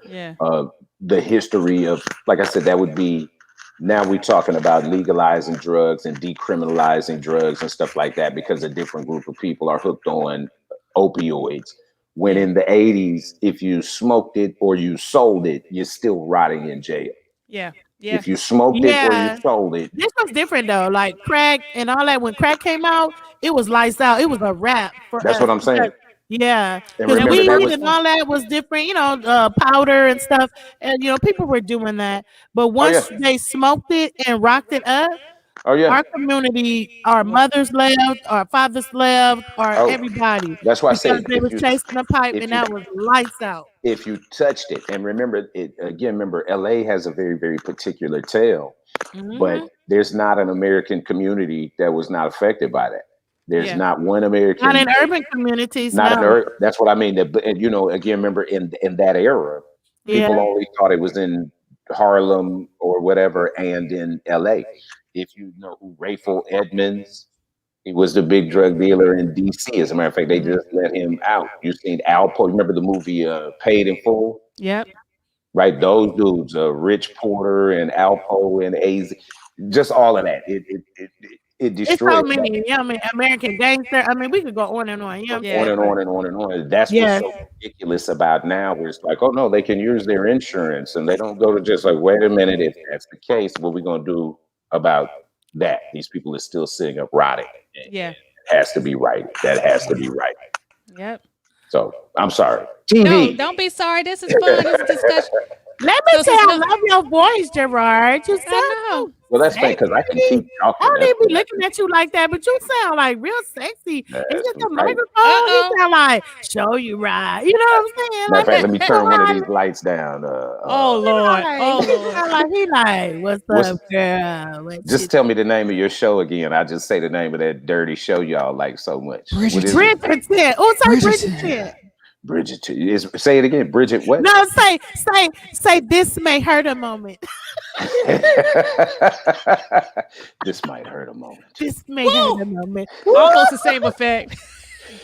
Yeah. The history of, like I said, that would be, now we're talking about legalizing drugs and decriminalizing drugs and stuff like that because a different group of people are hooked on opioids. When Yeah. in the 80s, if you smoked it or you sold it, you're still rotting in jail. Yeah. Yeah. If you smoked it or Yeah. you sold it, This was different though. Like crack and all that. When crack came out, it was lights out. It was a wrap for that's us. what I'm saying. because- Yeah, And because remember, weed that was and all that was different. Powder and stuff, and people were doing that. But once they smoked it and rocked it up, oh yeah. our community, our mothers left, our fathers left, our Oh, everybody, that's why I because said they was chasing the pipe, if and you- that was lights out. if you touched it, and remember it again, remember LA has a very, very particular tale, but there's not an American community that was not affected by that. There's Yeah. not one American, Not in urban communities. not in no. Earth. That's what I mean. And again, remember in that era, people Yeah. only thought it was in Harlem or whatever, and in LA. If you know who Rayful Edmonds, he was the big drug dealer in DC. As a matter of fact, they just let him out. You seen Alpo? Remember the movie Paid in Full? Yep. Right, those dudes, Rich Porter and Alpo and AZ, just all of that. It It's destroyed so that. many. American Gangster. I mean, we could go on and on. Yeah. On and on and on and on. That's Yes. what's so ridiculous about now, where it's like, oh no, they can use their insurance and they don't go to just like, wait a minute, if that's the case, what we gonna do about that? These people are still sitting up rotting. Yeah. It has to be right. That has to be right. Yep. So I'm sorry. No, TV. don't be sorry. This is fun. This is discussion. Let me So say, I since- love your voice, Gerard. You sound know. Well, that's fine because I can keep talking. I don't That's even be looking at you like that, but you sound like real sexy. That's It's just a right. microphone. Uh-oh. You sound like show you right. You know what I'm saying? Matter of fact, let me turn one of Gerard, these lights down. Oh Lord. Oh he Lord. sound like he like, what's What's- up, girl? What Just you tell me the name of your show again. I just say the name of that dirty show y'all like so much. What is it? Bridgerton. Oh, sorry, Bridgerton. Bridgerton. Bridget. Say it again. Bridget what? No, say this may hurt a moment. This might hurt a moment. This may hurt a moment. Almost the same effect.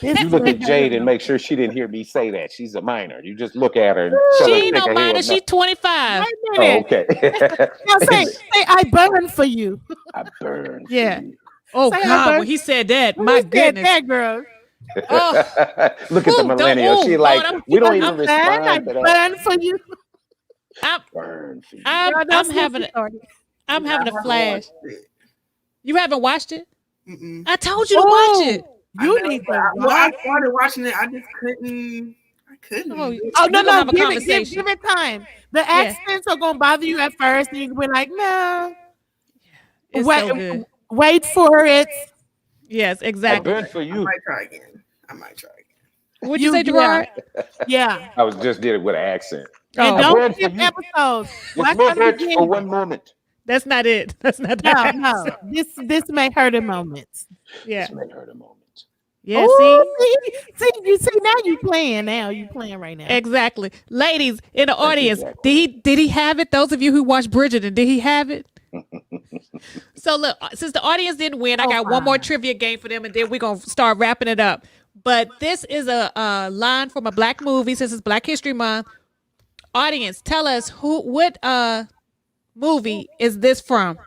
This You look may at hurt Jade a and make sure she didn't hear me say that. She's a minor. You just look at her and tell She her ain't to no take her minor. head She's 25. moment. Oh, Wait a minute. okay. Now say I burn for you. I burn. for Yeah. you. Oh Say I God, burn- when he said that, Who my said goodness. that, girl. Oh, Look at the Ooh, don't- millennial. She ooh, like, Lord, we don't I'm even I respond to that. burn for you. I'm, Burn for you. I'm, Girl, I'm that's having what a, I'm having a I haven't flash. watched it. You haven't watched it? Mm-mm. I told you to watch it. You I know, need but to I watch. started watching it. I just couldn't. I couldn't. Oh, Oh We're no, gonna no, have a give conversation. it time. The accents are gonna bother you at first, and you can be like, no. It's wait, so good. wait for it. Yes, I exactly. burn for I you. might try again. What'd you say, Gerard? Yeah. I was just did it with an accent. And Oh, don't burn skip for you. episodes. Just Watch look from the at for beginning. one moment. that's not it. That's not No, that. no. This may hurt a moment. Yeah. This may hurt a moment. Yeah, Oh, see? you see now you playing right now. Exactly. Ladies in the audience, exactly. did he have it? Those of you who watched Bridgerton, did he have it? So look, since the audience didn't win, I Oh, got one more fine. trivia game for them, and then we're gonna start wrapping it up. But this is a line from a black movie. Since it's Black History Month, audience, tell us what movie is this from?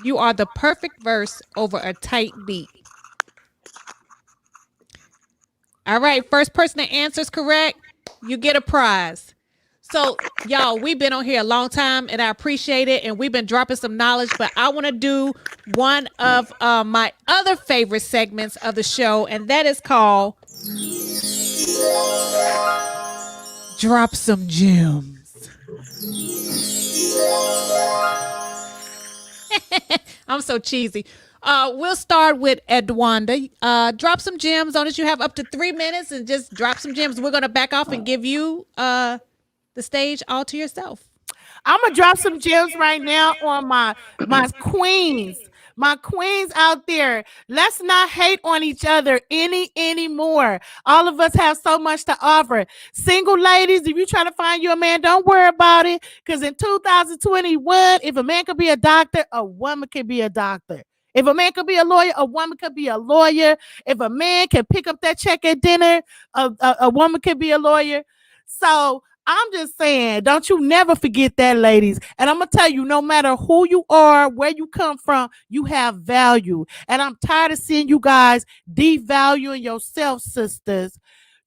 You are the perfect verse over a tight beat. All right, first person that answers correct, you get a prize. So, y'all, we've been on here a long time, and I appreciate it. And we've been dropping some knowledge, but I want to do one of my other favorite segments of the show, and that is called Drop Some Gems. I'm so cheesy. We'll start with Edwonda. Drop some gems on us. You have up to 3 minutes, and just drop some gems. We're gonna back off and give you the stage all to yourself. I'm gonna drop some gems right now on my queens. My queens out there, let's not hate on each other anymore. All of us have so much to offer. Single ladies, if you're trying to find you a man, don't worry about it. Because in 2021, if a man could be a doctor, a woman could be a doctor. If a man could be a lawyer, a woman could be a lawyer. If a man can pick up that check at dinner, a woman could be a lawyer. So I'm just saying, don't you never forget that, ladies. And I'm going to tell you, no matter who you are, where you come from, you have value. And I'm tired of seeing you guys devaluing yourself, sisters.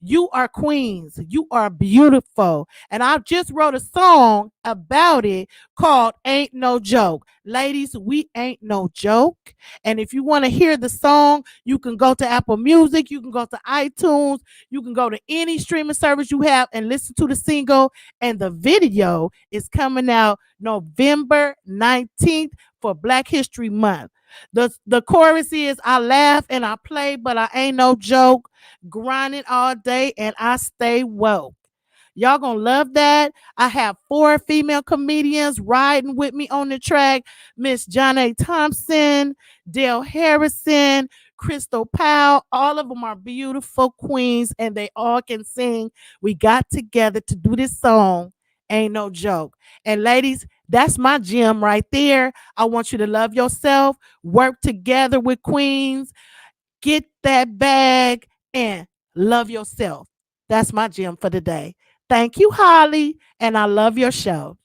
You are queens. You are beautiful. And I just wrote a song about it called Ain't No Joke. Ladies, we ain't no joke. And if you want to hear the song, you can go to Apple Music, you can go to iTunes, you can go to any streaming service you have and listen to the single. And the video is coming out November 19th for Black History Month. The chorus is, I laugh and I play, but I ain't no joke. Grinding all day and I stay woke. Y'all gonna love that. I have 4 female comedians riding with me on the track. Miss John A. Thompson, Dale Harrison, Crystal Powell. All of them are beautiful queens and they all can sing. We got together to do this song. Ain't no joke. And ladies, that's my gem right there. I want you to love yourself, work together with queens, get that bag, and love yourself. That's my gem for the day. Thank you, Holly, and I love your show.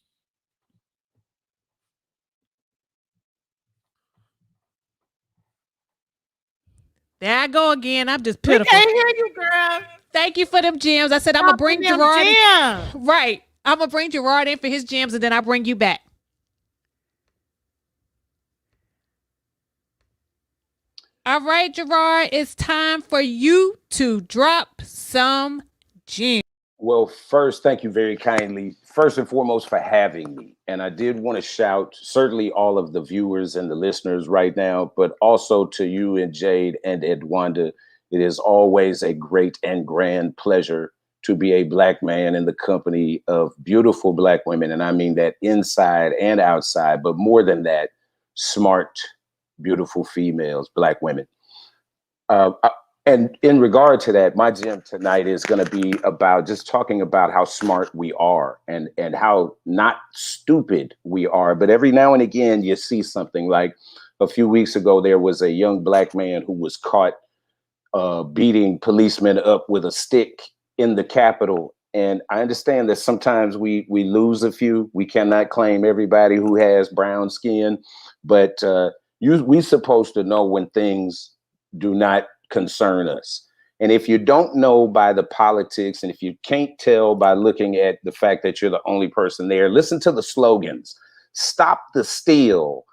There I go again. I'm just We pitiful. can't hear you, girl. Thank you for them gems. I said I'm gonna bring Gerard. Gems. Right. I'm gonna bring Gerard in for his gems, and then I'll bring you back. All right, Gerard, it's time for you to drop some gems. Well, first, thank you very kindly, first and foremost, for having me. And I did want to shout, certainly all of the viewers and the listeners right now, but also to you and Jade and Edwonda. It is always a great and grand pleasure to be a Black man in the company of beautiful Black women. And I mean that inside and outside, but more than that, smart, beautiful females, Black women. And in regard to that, my gem tonight is going to be about just talking about how smart we are and how not stupid we are. But every now and again, you see something like a few weeks ago, there was a young Black man who was caught beating policemen up with a stick in the Capitol. And I understand that sometimes we lose a few. We cannot claim everybody who has brown skin, but we supposed to know when things do not concern us. And if you don't know by the politics, and if you can't tell by looking at the fact that you're the only person there, listen to the slogans. Stop the steal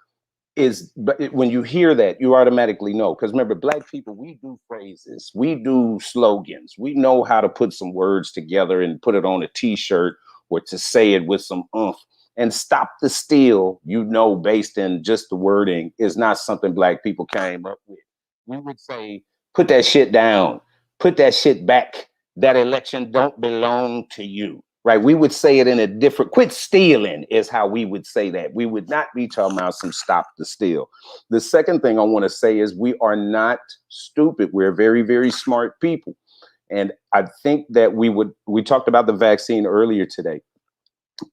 but when you hear that, you automatically know. Because remember, Black people, we do phrases, we do slogans, we know how to put some words together and put it on a t-shirt or to say it with some oomph. And stop the steal, based in just the wording, is not something Black people came up with. We would say, put that shit down, put that shit back. That election don't belong to you. right? We would say it in a different, quit stealing is how we would say that. We would not be talking about some stop the steal. The second thing I want to say is we are not stupid. We're very, very smart people. And I think that we talked about the vaccine earlier today,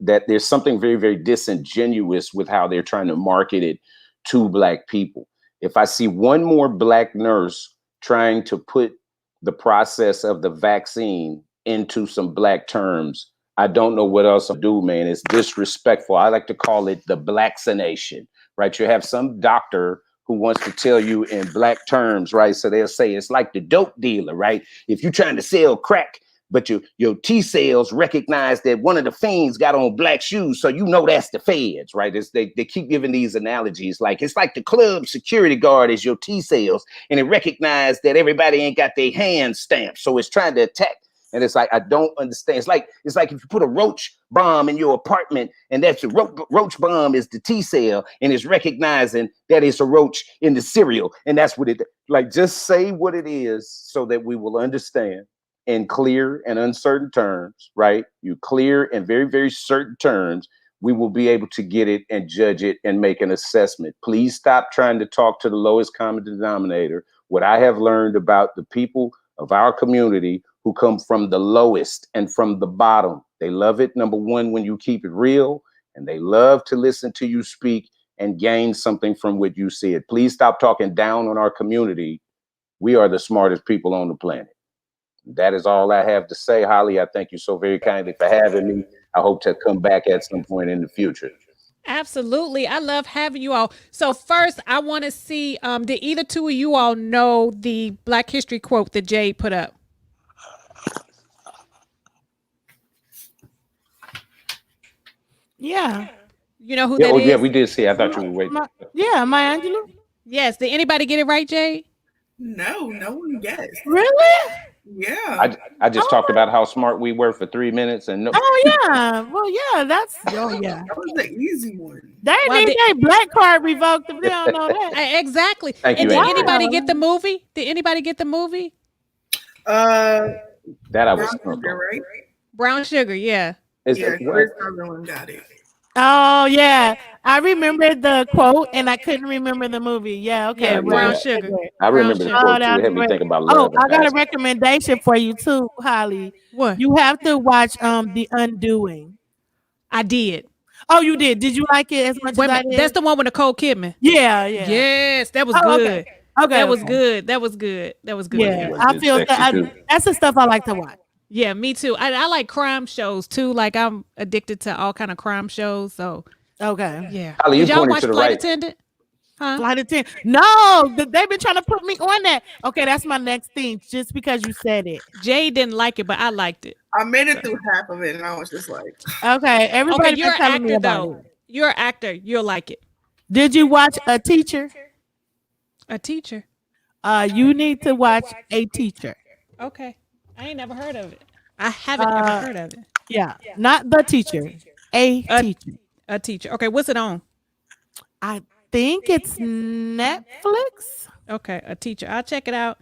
that there's something very, very disingenuous with how they're trying to market it to Black people. If I see one more Black nurse trying to put the process of the vaccine into some Black terms, I don't know what else to do, man. It's disrespectful. I like to call it the Blackcination, right? You have some doctor who wants to tell you in Black terms, right? So they'll say it's like the dope dealer, right? If you're trying to sell crack, but your T cells recognize that one of the fiends got on black shoes, so you know that's the feds, right? They keep giving these analogies, like it's like the club security guard is your T cells, and it recognizes that everybody ain't got their hands stamped, so it's trying to attack. And it's like, I don't understand. It's like if you put a roach bomb in your apartment, and that's the roach bomb is the T cell, and it's recognizing that it's a roach in the cereal, and that's what it like. Just say what it is so that we will understand. In clear and uncertain terms, right? You clear and very, very certain terms, we will be able to get it and judge it and make an assessment. Please stop trying to talk to the lowest common denominator. What I have learned about the people of our community who come from the lowest and from the bottom, they love it, number one, when you keep it real, and they love to listen to you speak and gain something from what you said. Please stop talking down on our community. We are the smartest people on the planet. That is all I have to say. Holly, I thank you so very kindly for having me. I hope to come back at some point in the future. Absolutely. I love having you all. So first, I want to see, did either two of you all know the Black History quote that Jay put up? Yeah. You know who that is? Yeah, we did see. I thought you were waiting. Maya Angelou. Yes. Did anybody get it right, Jay? No one guessed. Really? Yeah. I just talked about how smart we were for 3 minutes and no. Oh yeah. Well, yeah. Yeah. That was the easy one. They need their black card revoked if they don't know that. Exactly. Thank you, and did Angela. anybody get the movie? Did anybody get the movie? That I was right? Brown Sugar, yeah. Chris Sutherland got it. Oh yeah, I remember the quote, and I couldn't remember the movie. Yeah, okay. Yeah, Brown Sugar. I remember the quote too. It had me think about love. I got a recommendation for you too, Holly. What? You have to watch The Undoing. I did. Oh, you did? Did you like it as much as I did? That's the one with Nicole Kidman. Yeah. Yes, that was good. Okay. That was good. That was good. Yeah, I feel that's the stuff I like to watch. Yeah, me too. I like crime shows too. Like I'm addicted to all kind of crime shows. So yeah. Holly, did y'all watch Flight Attendant? Huh? Flight Attendant? No, they've been trying to put me on that. Okay, that's my next thing. Just because you said it, Jay didn't like it, but I liked it. I made it through half of it, and I was just like, okay. Everybody, you're an actor though. You're an actor. You'll like it. Did you watch A Teacher? A Teacher. You need to watch A Teacher. Okay. I ain't never heard of it. I haven't ever heard of it. Yeah, not The Teacher. A Teacher. A Teacher. Okay, what's it on? I think it's Netflix. Okay, A Teacher. I'll check it out.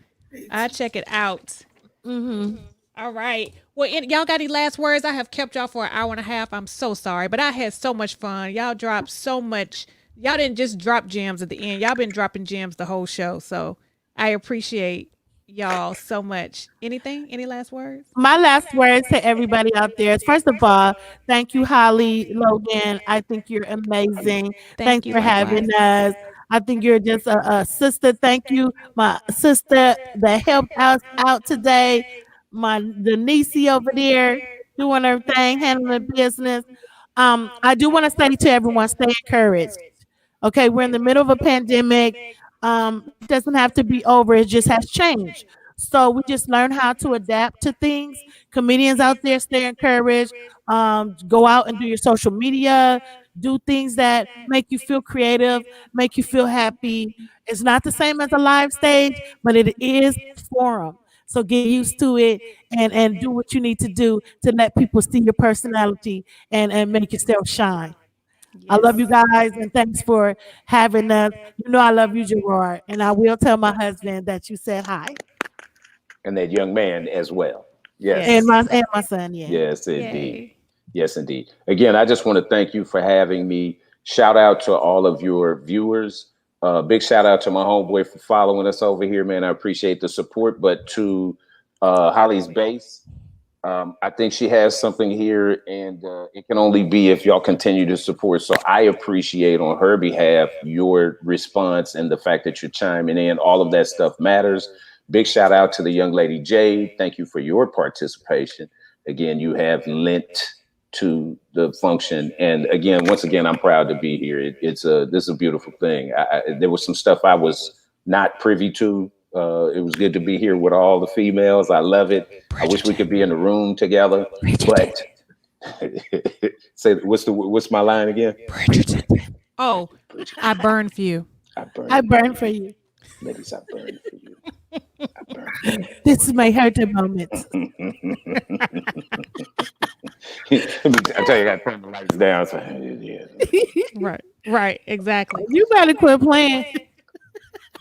Mm-hmm. All right. Well, y'all got any last words? I have kept y'all for an hour and a half. I'm so sorry, but I had so much fun. Y'all dropped so much. Y'all didn't just drop gems at the end. Y'all been dropping gems the whole show. So I appreciate y'all so much. Any last words? My last words to everybody out there is, first of all, thank you, Holly, Logan. I think you're amazing. Thanks for having us. I think you're just a sister. Thank you, my sister that helped us out today. The niecey over there doing her thing, handling business. I do want to say to everyone, stay encouraged. Okay, we're in the middle of a pandemic. It doesn't have to be over. It just has changed. So we just learn how to adapt to things. Comedians out there, stay encouraged. Go out and do your social media. Do things that make you feel creative, make you feel happy. It's not the same as a live stage, but it is forum. So get used to it and do what you need to do to let people see your personality and make yourself shine. Yes. I love you guys, and thanks for having us. You know I love you, Gerard, and I will tell my husband that you said hi. And that young man as well. Yes. And my son, yeah. Yes, indeed. Yay. Yes, indeed. Again, I just want to thank you for having me. Shout out to all of your viewers. Big shout out to my homeboy for following us over here, man. I appreciate the support. But to Holly's base, I think she has something here, and it can only be if y'all continue to support. So I appreciate on her behalf your response and the fact that you're chiming in. All of that stuff matters. Big shout out to the young lady Jade. Thank you for your participation. Again, you have lent to the function, and again, once again, I'm proud to be here. This is a beautiful thing. There was some stuff I was not privy to. It was good to be here with all the females. I love it. I wish we could be in the room together. But say, what's my line again? Bridgerton. Oh, I burn for you. I burn for you. Ladies, I burn for you. This is my hurting moment. I tell you, I gotta turn the lights down. So, Right, exactly. You better quit playing.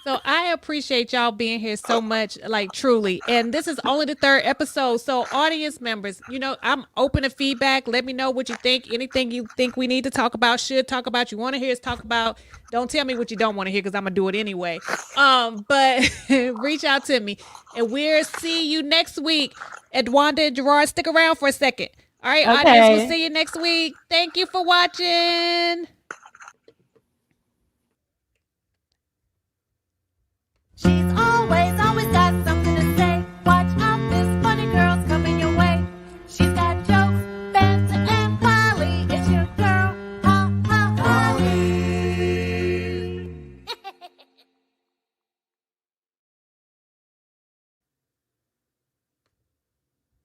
So I appreciate y'all being here so much, like truly. And this is only the 3rd episode. So audience members, I'm open to feedback. Let me know what you think. Anything you think we need to talk about, should talk about, you want to hear us talk about. Don't tell me what you don't want to hear, because I'm gonna do it anyway. But reach out to me, and we'll see you next week. Edwonda and Gerard, stick around for a second. All right, Okay. audience, we'll see you next week. Thank you for watching. She's